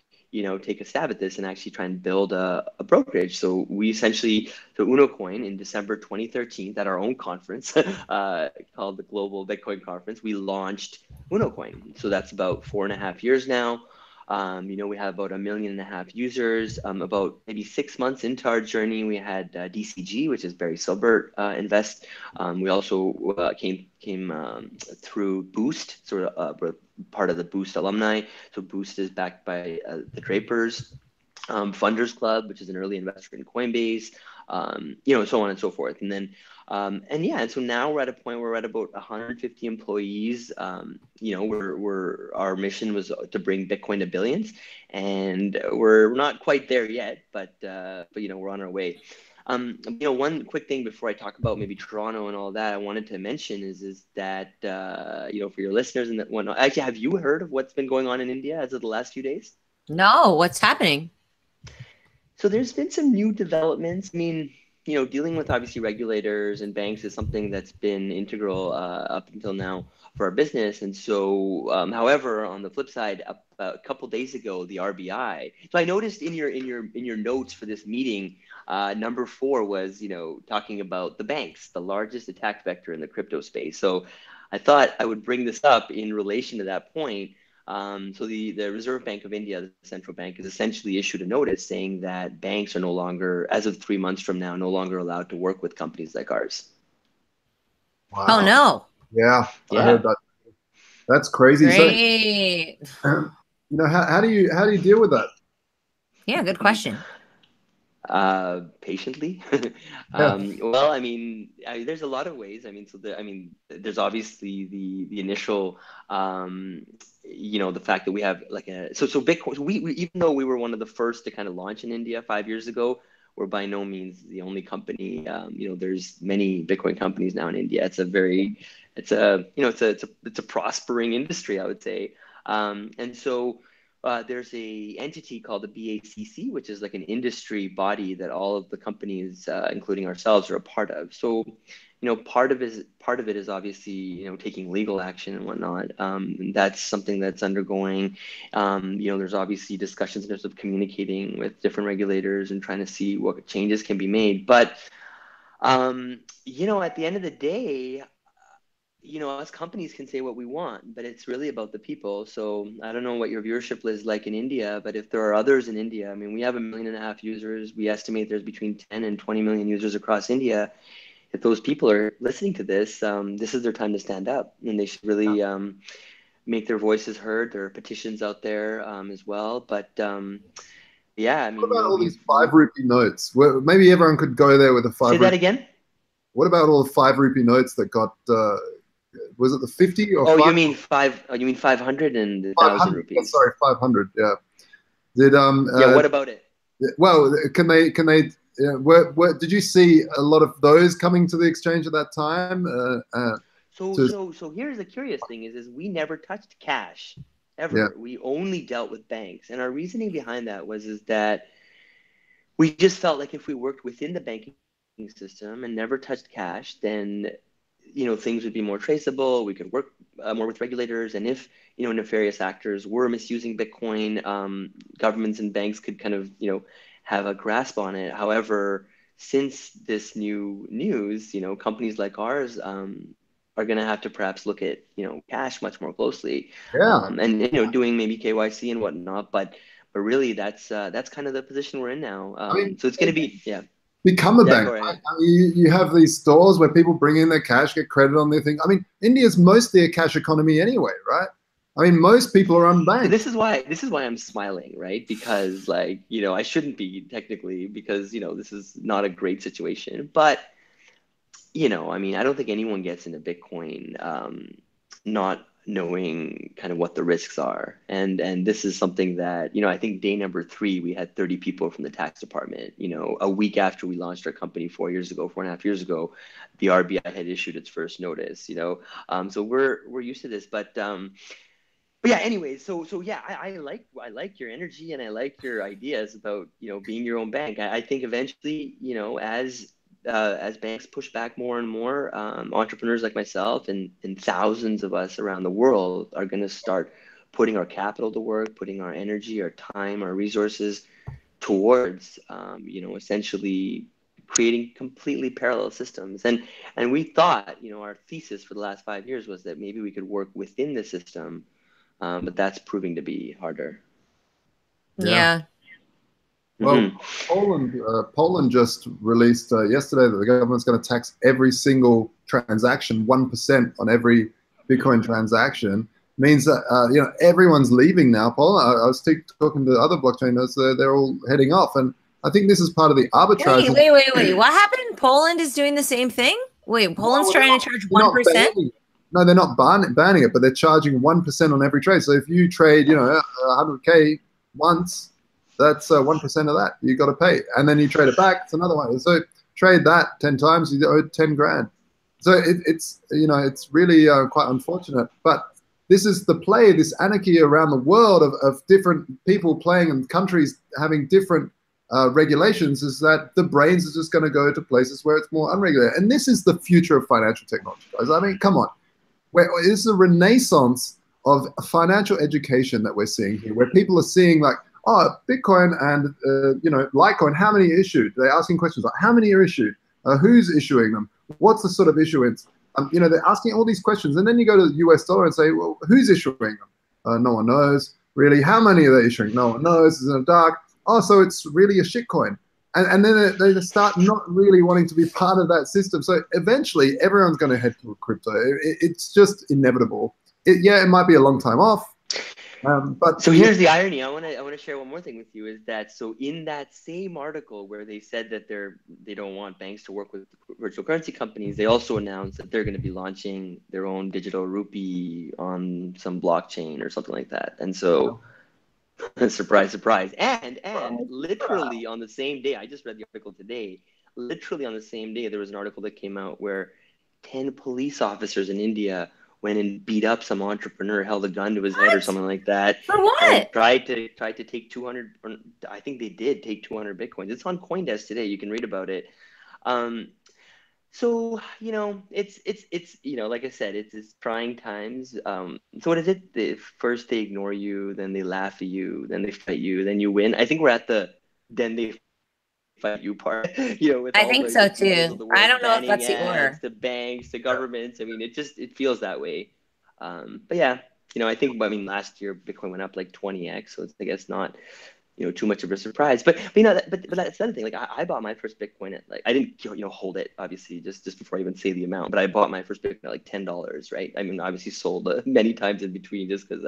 take a stab at this and actually try and build a brokerage. So we essentially, UnoCoin in December 2013 at our own conference called the Global Bitcoin Conference, we launched UnoCoin. So that's about 4.5 years now. We have about 1.5 million users. About maybe 6 months into our journey, we had DCG, which is Barry Silbert Invest. We also came through Boost, we're part of the Boost alumni. So Boost is backed by the Drapers. Funders Club, which is an early investor in Coinbase, so on and so forth. And then, and so now we're at a point where we're at about 150 employees. Our mission was to bring Bitcoin to billions, and we're not quite there yet, but we're on our way. One quick thing before I talk about maybe Toronto and all that, I wanted to mention is that for your listeners and that whatnot. Actually, have you heard of what's been going on in India as of the last few days? No, what's happening? So there's been some new developments. I mean, dealing with obviously regulators and banks is something that's been integral up until now for our business. And so, however, on the flip side, a couple days ago, the RBI. So I noticed in your notes for this meeting, number 4 was talking about the banks, the largest attack vector in the crypto space. So I thought I would bring this up in relation to that point. So the Reserve Bank of India, the central bank, has essentially issued a notice saying that banks are no longer, as of 3 months from now, no longer allowed to work with companies like ours. Wow. Oh no! Yeah, I heard that. That's crazy. Great. So, how do you deal with that? Yeah, good question. Patiently. Yeah. Well, I mean, there's a lot of ways. I mean, there's obviously the initial, the fact that we have like so Bitcoin. We even though we were one of the first to kind of launch in India 5 years ago, we're by no means the only company. There's many Bitcoin companies now in India. It's a prospering industry, I would say. And so. There's a entity called the BACC, which is like an industry body that all of the companies, including ourselves, are a part of. So, part of it is obviously, taking legal action and whatnot. That's something that's undergoing. There's obviously discussions in terms of communicating with different regulators and trying to see what changes can be made. But, at the end of the day, us companies can say what we want, but it's really about the people. So I don't know what your viewership is like in India, but if there are others in India, I mean, we have 1.5 million users. We estimate there's between 10 and 20 million users across India. If those people are listening to this, this is their time to stand up, and they should really make their voices heard. There are petitions out there as well. But I mean, what about all these 5 rupee notes? Well, maybe everyone could go there with a 5 Say that again? What about all the 5 rupee notes that got was it the 50 or? Oh, 5? You mean 500 and 1,000 rupees? Yeah, sorry, 500. Yeah. Did what about it? Well, can they? Did you see a lot of those coming to the exchange at that time? So here's the curious thing: is we never touched cash ever. Yeah. We only dealt with banks, and our reasoning behind that is that we just felt like if we worked within the banking system and never touched cash, then things would be more traceable. We could work more with regulators, and if nefarious actors were misusing Bitcoin, governments and banks could kind of have a grasp on it. However, since this new news, companies like ours are going to have to perhaps look at cash much more closely, and doing maybe KYC and whatnot. But really, that's kind of the position we're in now. So it's going to be become a bank. Right? I mean, you have these stores where people bring in their cash, get credit on their thing. I mean, India's mostly a cash economy anyway, right? I mean, most people are unbanked. So this is why I'm smiling, right? Because I shouldn't be technically, because this is not a great situation. But I mean, I don't think anyone gets into Bitcoin not knowing kind of what the risks are. And this is something that, I think day number 3, we had 30 people from the tax department. A week after we launched our company 4.5 years ago, the RBI had issued its first notice, so we're used to this. But yeah, anyways, so yeah, I like your energy, and I like your ideas about, being your own bank. I think eventually, as banks push back more and more, entrepreneurs like myself and thousands of us around the world are going to start putting our capital to work, putting our energy, our time, our resources towards, essentially creating completely parallel systems. And we thought, our thesis for the last 5 years was that maybe we could work within the system, but that's proving to be harder. Yeah. Well, Poland just released yesterday that the government's going to tax every single transaction 1% on every Bitcoin transaction. means that everyone's leaving now, Paul. I was talking to other blockchainers; they're all heading off, and I think this is part of the arbitrage. Wait. What happened? Poland is doing the same thing? Wait, Poland's trying to charge 1%? No, they're not banning it, but they're charging 1% on every trade. So if you trade, 100K once, that's 1% of that you got to pay, and then you trade it back. It's another one. So trade that 10 times, you owe 10 grand. So it's really quite unfortunate. But this is the play, this anarchy around the world of different people playing and countries having different regulations, is that the brains are just going to go to places where it's more unregulated. And this is the future of financial technology, guys. I mean, come on. It's a renaissance of financial education that we're seeing here, where people are seeing like, oh, Bitcoin and Litecoin, how many are issued? They're asking questions like, how many are issued? Who's issuing them? What's the sort of issuance? They're asking all these questions, and then you go to the US dollar and say, well, who's issuing them? No one knows really. How many are they issuing? No one knows. It's in the dark. Oh, so it's really a shitcoin. And then they start not really wanting to be part of that system. So eventually, everyone's going to head to crypto. It's just inevitable. It might be a long time off. But so here's the irony. I want to share one more thing with you. Is that so? In that same article where they said that they don't want banks to work with virtual currency companies, they also announced that they're going to be launching their own digital rupee on some blockchain or something like that. And so. Surprise, surprise. And literally on the same day, I just read the article today, literally on the same day, there was an article that came out where 10 police officers in India went and beat up some entrepreneur, held a gun to his head or something like that. For what? And tried to take 200, or I think they did take 200 Bitcoins. It's on CoinDesk today. You can read about it. So, it's like I said, it's trying times. So what is it? First they ignore you, then they laugh at you, then they fight you, then you win. I think we're at the then they fight you part. With I all think the so CEOs of the too. world I don't know if banning that's the ads, order. the banks, the governments. I mean, it feels that way. But yeah, I think last year Bitcoin went up like 20x, so it's I guess not too much of a surprise. But that's the other thing. Like I bought my first Bitcoin at like I didn't hold it obviously just before I even say the amount, but I bought my first Bitcoin at like $10, right? I mean, obviously sold many times in between just because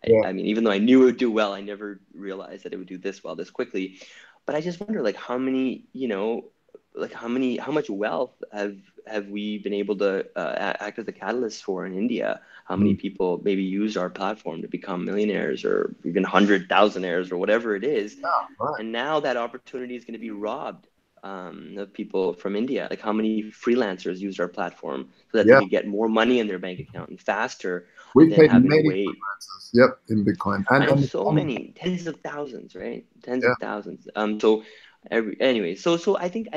I mean, even though I knew it would do well, I never realized that it would do this well this quickly. But I just wonder like how many how much wealth have we been able to act as a catalyst for in India? How many people maybe use our platform to become millionaires or even 100,000aires or whatever it is? Right. And now that opportunity is going to be robbed of people from India. Like how many freelancers used our platform so that they could get more money in their bank account and faster than having to wait. Yep, in Bitcoin. And so many, tens of thousands, right? Tens of thousands. So I think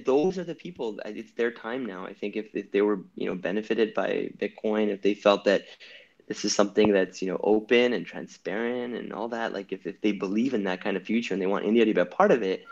those are the people. It's their time now. I think if they were benefited by Bitcoin, if they felt that this is something that's open and transparent and all that, like if they believe in that kind of future and they want India to be a part of it,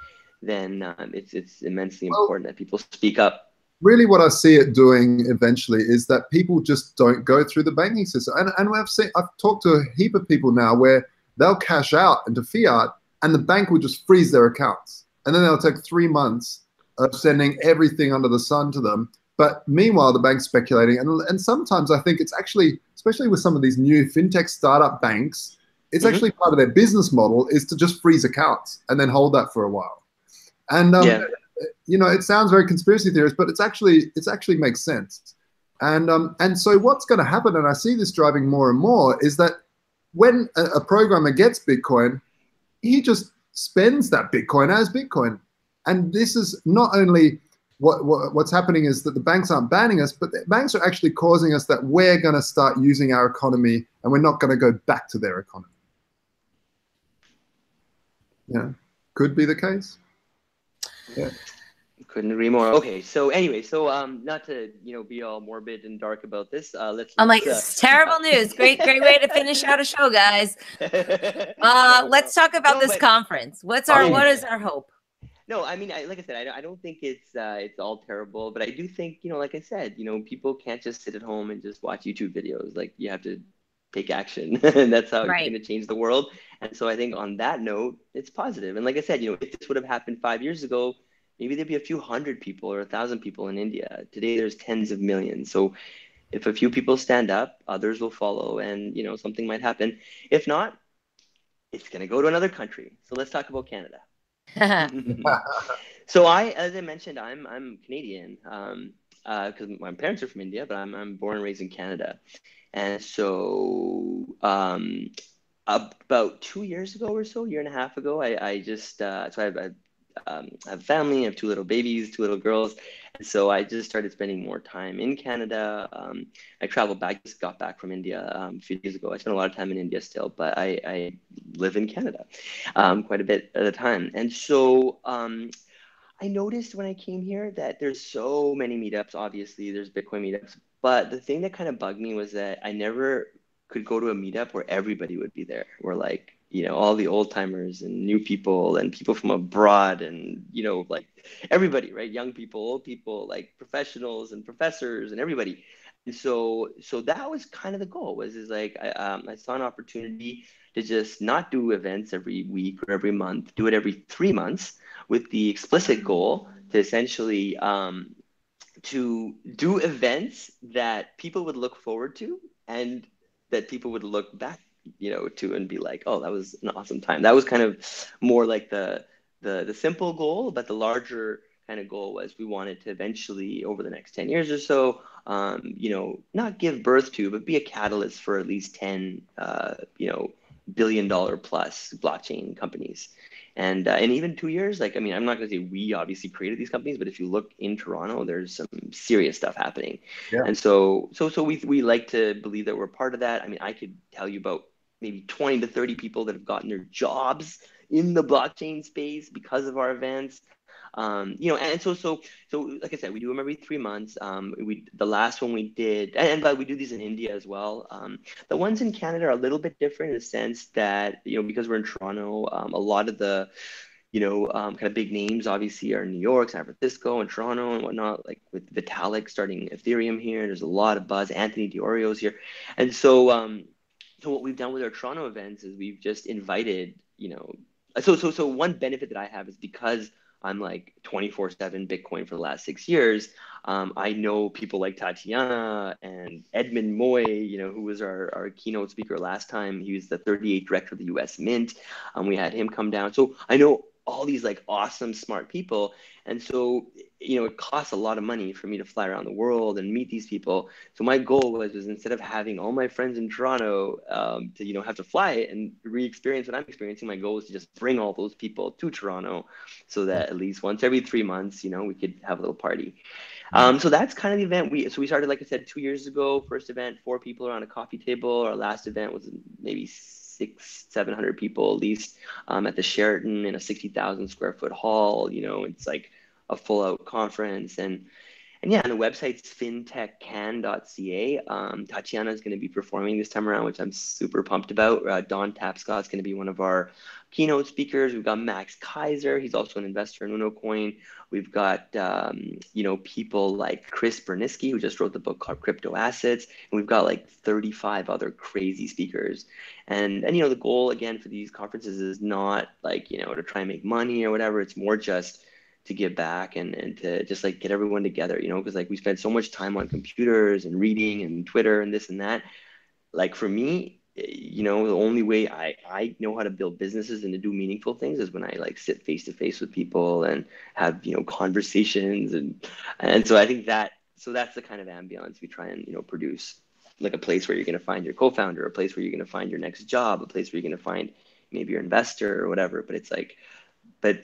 then it's immensely important that people speak up. Really what I see it doing eventually is that people just don't go through the banking system. And I've talked to a heap of people now where they'll cash out into fiat and the bank will just freeze their accounts. And then they'll take 3 months of sending everything under the sun to them. But meanwhile, the bank's speculating. And sometimes I think it's actually, especially with some of these new fintech startup banks, it's actually part of their business model is to just freeze accounts and then hold that for a while. And it sounds very conspiracy theorist, but it's actually makes sense. And so what's going to happen, and I see this driving more and more, is that when a programmer gets Bitcoin, he just spends that Bitcoin as Bitcoin. And this is not only what's happening is that the banks aren't banning us, but the banks are actually causing us that we're going to start using our economy and we're not going to go back to their economy. Yeah, could be the case. Yeah. Couldn't agree more. Okay, so anyway, not to be all morbid and dark about this. It's terrible news. Great way to finish out a show, guys. Let's talk about this conference. What is our hope? No, I mean, like I said, I don't think it's all terrible, but I do think like I said, people can't just sit at home and just watch YouTube videos. Like you have to take action, and that's how you're going to change the world. And so I think on that note, it's positive. And like I said, if this would have happened 5 years ago, maybe there'd be a few hundred people or 1,000 people in India. Today, there's tens of millions. So, if a few people stand up, others will follow, and something might happen. If not, it's going to go to another country. So let's talk about Canada. So as I mentioned, I'm Canadian, because my parents are from India, but I'm born and raised in Canada. And so about 2 years ago or so, year and a half ago, I just so I have a family, I have two little babies, two little girls. And so I just started spending more time in Canada. I traveled back, just got back from India a few days ago. I spent a lot of time in India still, but I live in Canada quite a bit at a time. And so I noticed when I came here that there's so many meetups. Obviously, there's Bitcoin meetups, but the thing that kind of bugged me was that I never could go to a meetup where everybody would be there. Where like, all the old timers and new people and people from abroad and, like everybody, right? Young people, old people, like professionals and professors and everybody. And so that was kind of the goal is like, I saw an opportunity to just not do events every week or every month, do it every 3 months, with the explicit goal to essentially to do events that people would look forward to and that people would look back, to and be like, oh, that was an awesome time. That was kind of more like the simple goal, but the larger kind of goal was we wanted to eventually, over the next 10 years or so, not give birth to, but be a catalyst for at least 10, billion-dollar plus blockchain companies. And even 2 years, like, I mean, I'm not going to say we obviously created these companies, but if you look in Toronto, there's some serious stuff happening. Yeah. And so we like to believe that we're part of that. I mean, I could tell you about maybe 20 to 30 people that have gotten their jobs in the blockchain space because of our events. And so like I said, we do them every 3 months. The last one we did, but we do these in India as well. The ones in Canada are a little bit different in the sense that, because we're in Toronto, a lot of the, kind of big names obviously are in New York, San Francisco, and Toronto and whatnot, like with Vitalik starting Ethereum here. There's a lot of buzz. Anthony Diorio's here. And so what we've done with our Toronto events is we've just invited, so one benefit that I have is because I'm like 24/7 Bitcoin for the last 6 years. I know people like Tatiana and Edmund Moy, who was our keynote speaker last time. He was the 38th director of the US Mint. We had him come down. So I know all these like awesome, smart people. And so, it costs a lot of money for me to fly around the world and meet these people. So my goal was instead of having all my friends in Toronto to, have to fly and re-experience what I'm experiencing, my goal was to just bring all those people to Toronto so that at least once every 3 months, we could have a little party. So that's kind of the event. We started, like I said, 2 years ago. First event, 4 people around a coffee table. Our last event was maybe 600-700 people at least at the Sheraton in a 60,000 square foot hall. It's like a full out conference. And yeah, and the website's fintechcan.ca. Tatiana is going to be performing this time around, which I'm super pumped about. Don Tapscott's going to be one of our keynote speakers. We've got Max Kaiser. He's also an investor in UnoCoin. We've got, people like Chris Berniski, who just wrote the book called Crypto Assets. And we've got like 35 other crazy speakers. And the goal, again, for these conferences is not like, to try and make money or whatever. It's more just to give back and to just like get everyone together, because like we spend so much time on computers and reading and Twitter and this and that. Like for me, the only way I know how to build businesses and to do meaningful things is when I like sit face to face with people and have, conversations. And so I think that's the kind of ambience we try and, produce, like a place where you're going to find your co-founder, a place where you're going to find your next job, a place where you're going to find maybe your investor or whatever. But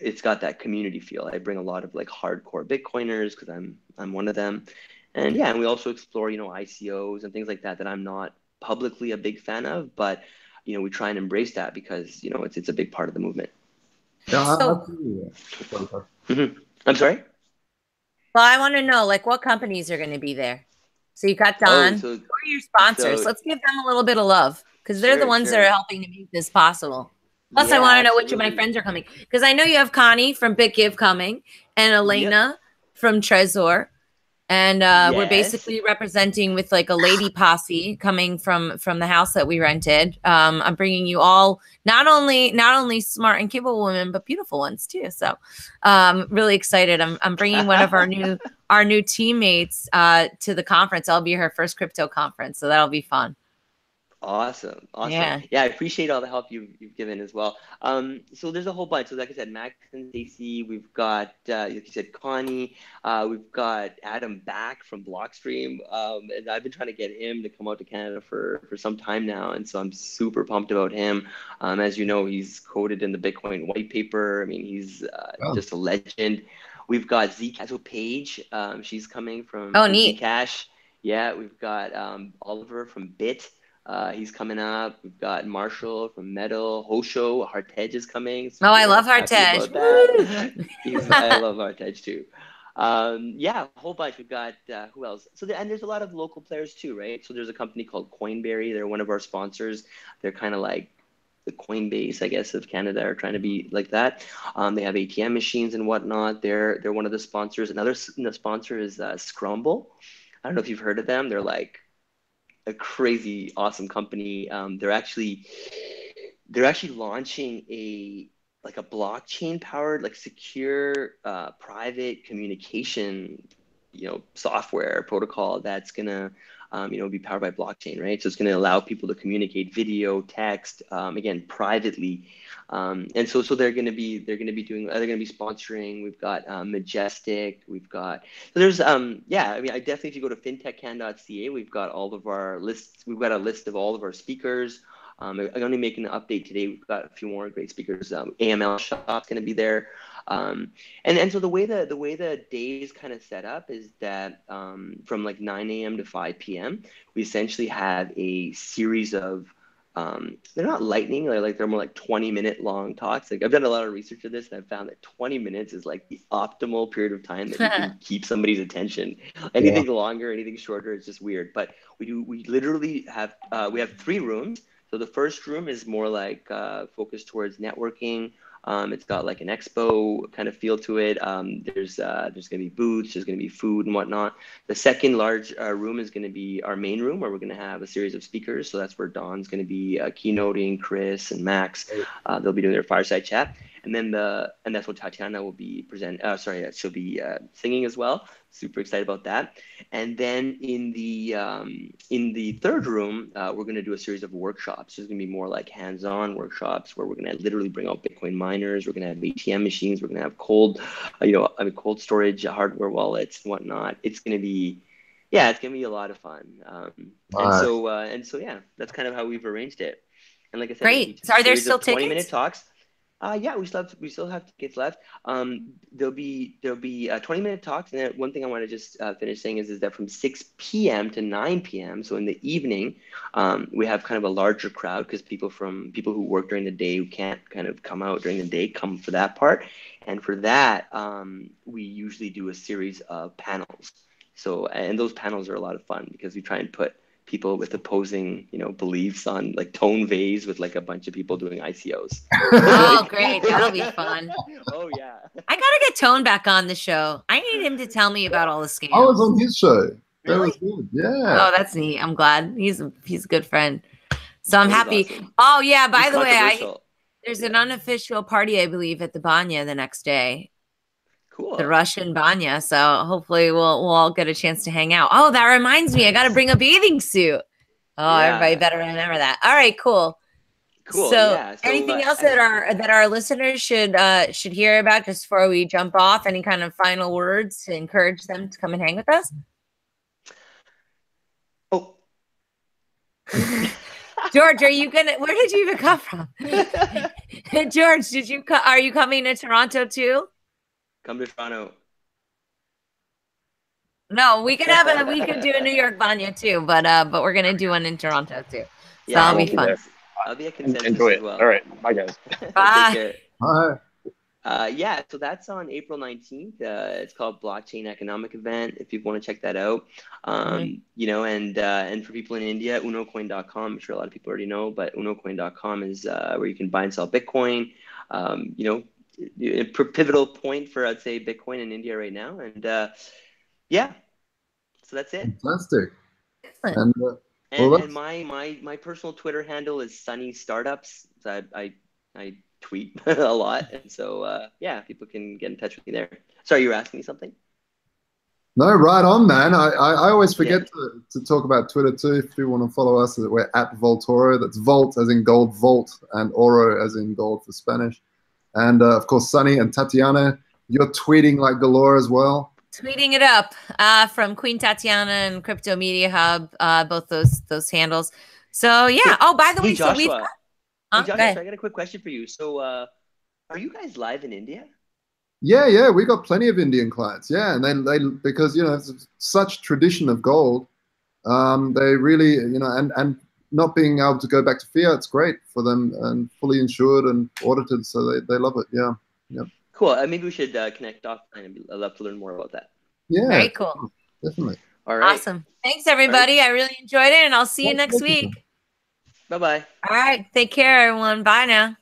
it's got that community feel. I bring a lot of like hardcore Bitcoiners because I'm one of them. And yeah, and we also explore, ICOs and things like that I'm not publicly a big fan of, but we try and embrace that because it's a big part of the movement. I'm sorry? Well, I want to know like what companies are going to be there. So you got Don. Who are your sponsors? Let's give them a little bit of love because they're the ones that are helping to make this possible. Plus, I want to know which of my friends are coming because I know you have Connie from BitGive coming and Elena from Trezor. And we're basically representing with like a lady posse coming from the house that we rented. I'm bringing you all not only smart and capable women, but beautiful ones too. So really excited. I'm bringing one of our our new teammates to the conference. I'll be her first crypto conference, so that'll be fun. Awesome. Yeah. Yeah, I appreciate all the help you've given as well. So there's a whole bunch. So like I said, Max and Stacy, we've got like you said, Connie, we've got Adam back from Blockstream. And I've been trying to get him to come out to Canada for some time now. And so I'm super pumped about him. As you know, he's coded in the Bitcoin white paper. I mean, he's just a legend. We've got Zcash, so Paige, she's coming from neat. Zcash. Yeah, we've got Oliver from Bit. He's coming up. We've got Marshall from Metal. Hosho, Hartej is coming. So I love Hartej. I love Hartej too. Yeah, a whole bunch. We've got who else? So and there's a lot of local players too, right? So there's a company called Coinberry. They're one of our sponsors. They're kind of like the Coinbase, I guess, of Canada, are trying to be like that. They have ATM machines and whatnot. They're one of the sponsors. Another sponsor is Scrumble. I don't know if you've heard of them. They're like a crazy awesome company. They're actually launching a blockchain powered, like secure private communication software protocol that's gonna be powered by blockchain, right? So it's gonna allow people to communicate video, text, again, privately. And so they're gonna be sponsoring. We've got Majestic. We've got, so there's I mean, I definitely, if you go to fintechcan.ca, we've got all of our lists. We've got a list of all of our speakers. I'm only making an update today. We've got a few more great speakers. AML Shop's going to be there. And so the way the day is kind of set up is that from like 9 a.m. to 5 p.m., we essentially have a series of, they're not lightning, they're more like 20-minute long talks. Like, I've done a lot of research of this, and I've found that 20 minutes is like the optimal period of time that you can keep somebody's attention. Anything longer, anything shorter, it's just weird. But we literally have, we have 3 rooms. So the first room is more like focused towards networking. It's got like an expo kind of feel to it. There's going to be booths, there's going to be food and whatnot. The second large room is going to be our main room, where we're going to have a series of speakers. So that's where Don's going to be keynoting, Chris and Max. They'll be doing their fireside chat. And then that's what Tatiana will be she'll be singing as well. Super excited about that. And then in the third room, we're going to do a series of workshops. There's going to be more like hands-on workshops where we're going to literally bring out Bitcoin miners. We're going to have ATM machines. We're going to have cold storage, hardware wallets and whatnot. It's going to be a lot of fun. And so yeah, that's kind of how we've arranged it. And like I said, great. So are there still 20-minute talks? Yeah, we still have tickets left. There'll be 20-minute talks, and then one thing I want to just finish saying is that from 6 p.m. to 9 p.m., so in the evening, we have kind of a larger crowd, because people who work during the day, who can't kind of come out during the day, come for that part. And for that, we usually do a series of panels. So, and those panels are a lot of fun, because we try and put people with opposing, beliefs on like Tone Vase with like a bunch of people doing ICOs. Oh, great. That'll be fun. Oh, yeah. I got to get Tone back on the show. I need him to tell me about all the scams. I was on his show. That Really? was good. Yeah. Oh, that's neat. I'm glad. He's a good friend. So I'm happy. Awesome. Oh, yeah. By He's the way, there's an Yeah. unofficial party, I believe, at the Banya the next day. Cool. The Russian Banya. So hopefully we'll all get a chance to hang out. Oh, that reminds me. I got to bring a bathing suit. Oh, Yeah. everybody better remember that. All right, cool. Cool. So, Yeah. So anything else that our listeners should hear about just before we jump off? Any kind of final words to encourage them to come and hang with us? Oh. George, where did you even come from? George, are you coming to Toronto too? Come to Toronto. No, we could do a New York Banya too, but we're gonna do one in Toronto too. So Yeah, that'll be fun. I'll be a consensus Enjoy as it. well. All right. Bye, guys. Bye. Take Hi. care. Yeah, so that's on April 19th. It's called Blockchain Economic Event, if you want to check that out. And for people in India, unocoin.com, I'm sure a lot of people already know, but unocoin.com is where you can buy and sell Bitcoin. A pivotal point for, I'd say, Bitcoin in India right now. And yeah, so that's it. Fantastic. Excellent. And my personal Twitter handle is Sunny Startups. So I tweet a lot, and so yeah, people can get in touch with me there. Sorry, you were asking me something? No, right on, man. I always forget to talk about Twitter too. If you want to follow us, we're at Voltoro. That's Volt as in gold, Volt, and Oro as in gold for Spanish. And of course, Sunny and Tatiana, you're tweeting like galore as well. Tweeting it up from Queen Tatiana and Crypto Media Hub, both those handles. So yeah. Oh, by the way, Joshua, so we've got, Joshua, so I got a quick question for you. So are you guys live in India? Yeah, we got plenty of Indian clients. Yeah, and they because it's such tradition of gold, they really and not being able to go back to fiat, it's great for them and fully insured and audited, so they love it. Yeah. Cool. Maybe we should connect offline. I'd love to learn more about that. Yeah. Very cool. Definitely. All right. Awesome. Thanks everybody. I really enjoyed it, and I'll see you next week. Bye-bye. All right. Take care, everyone. Bye now.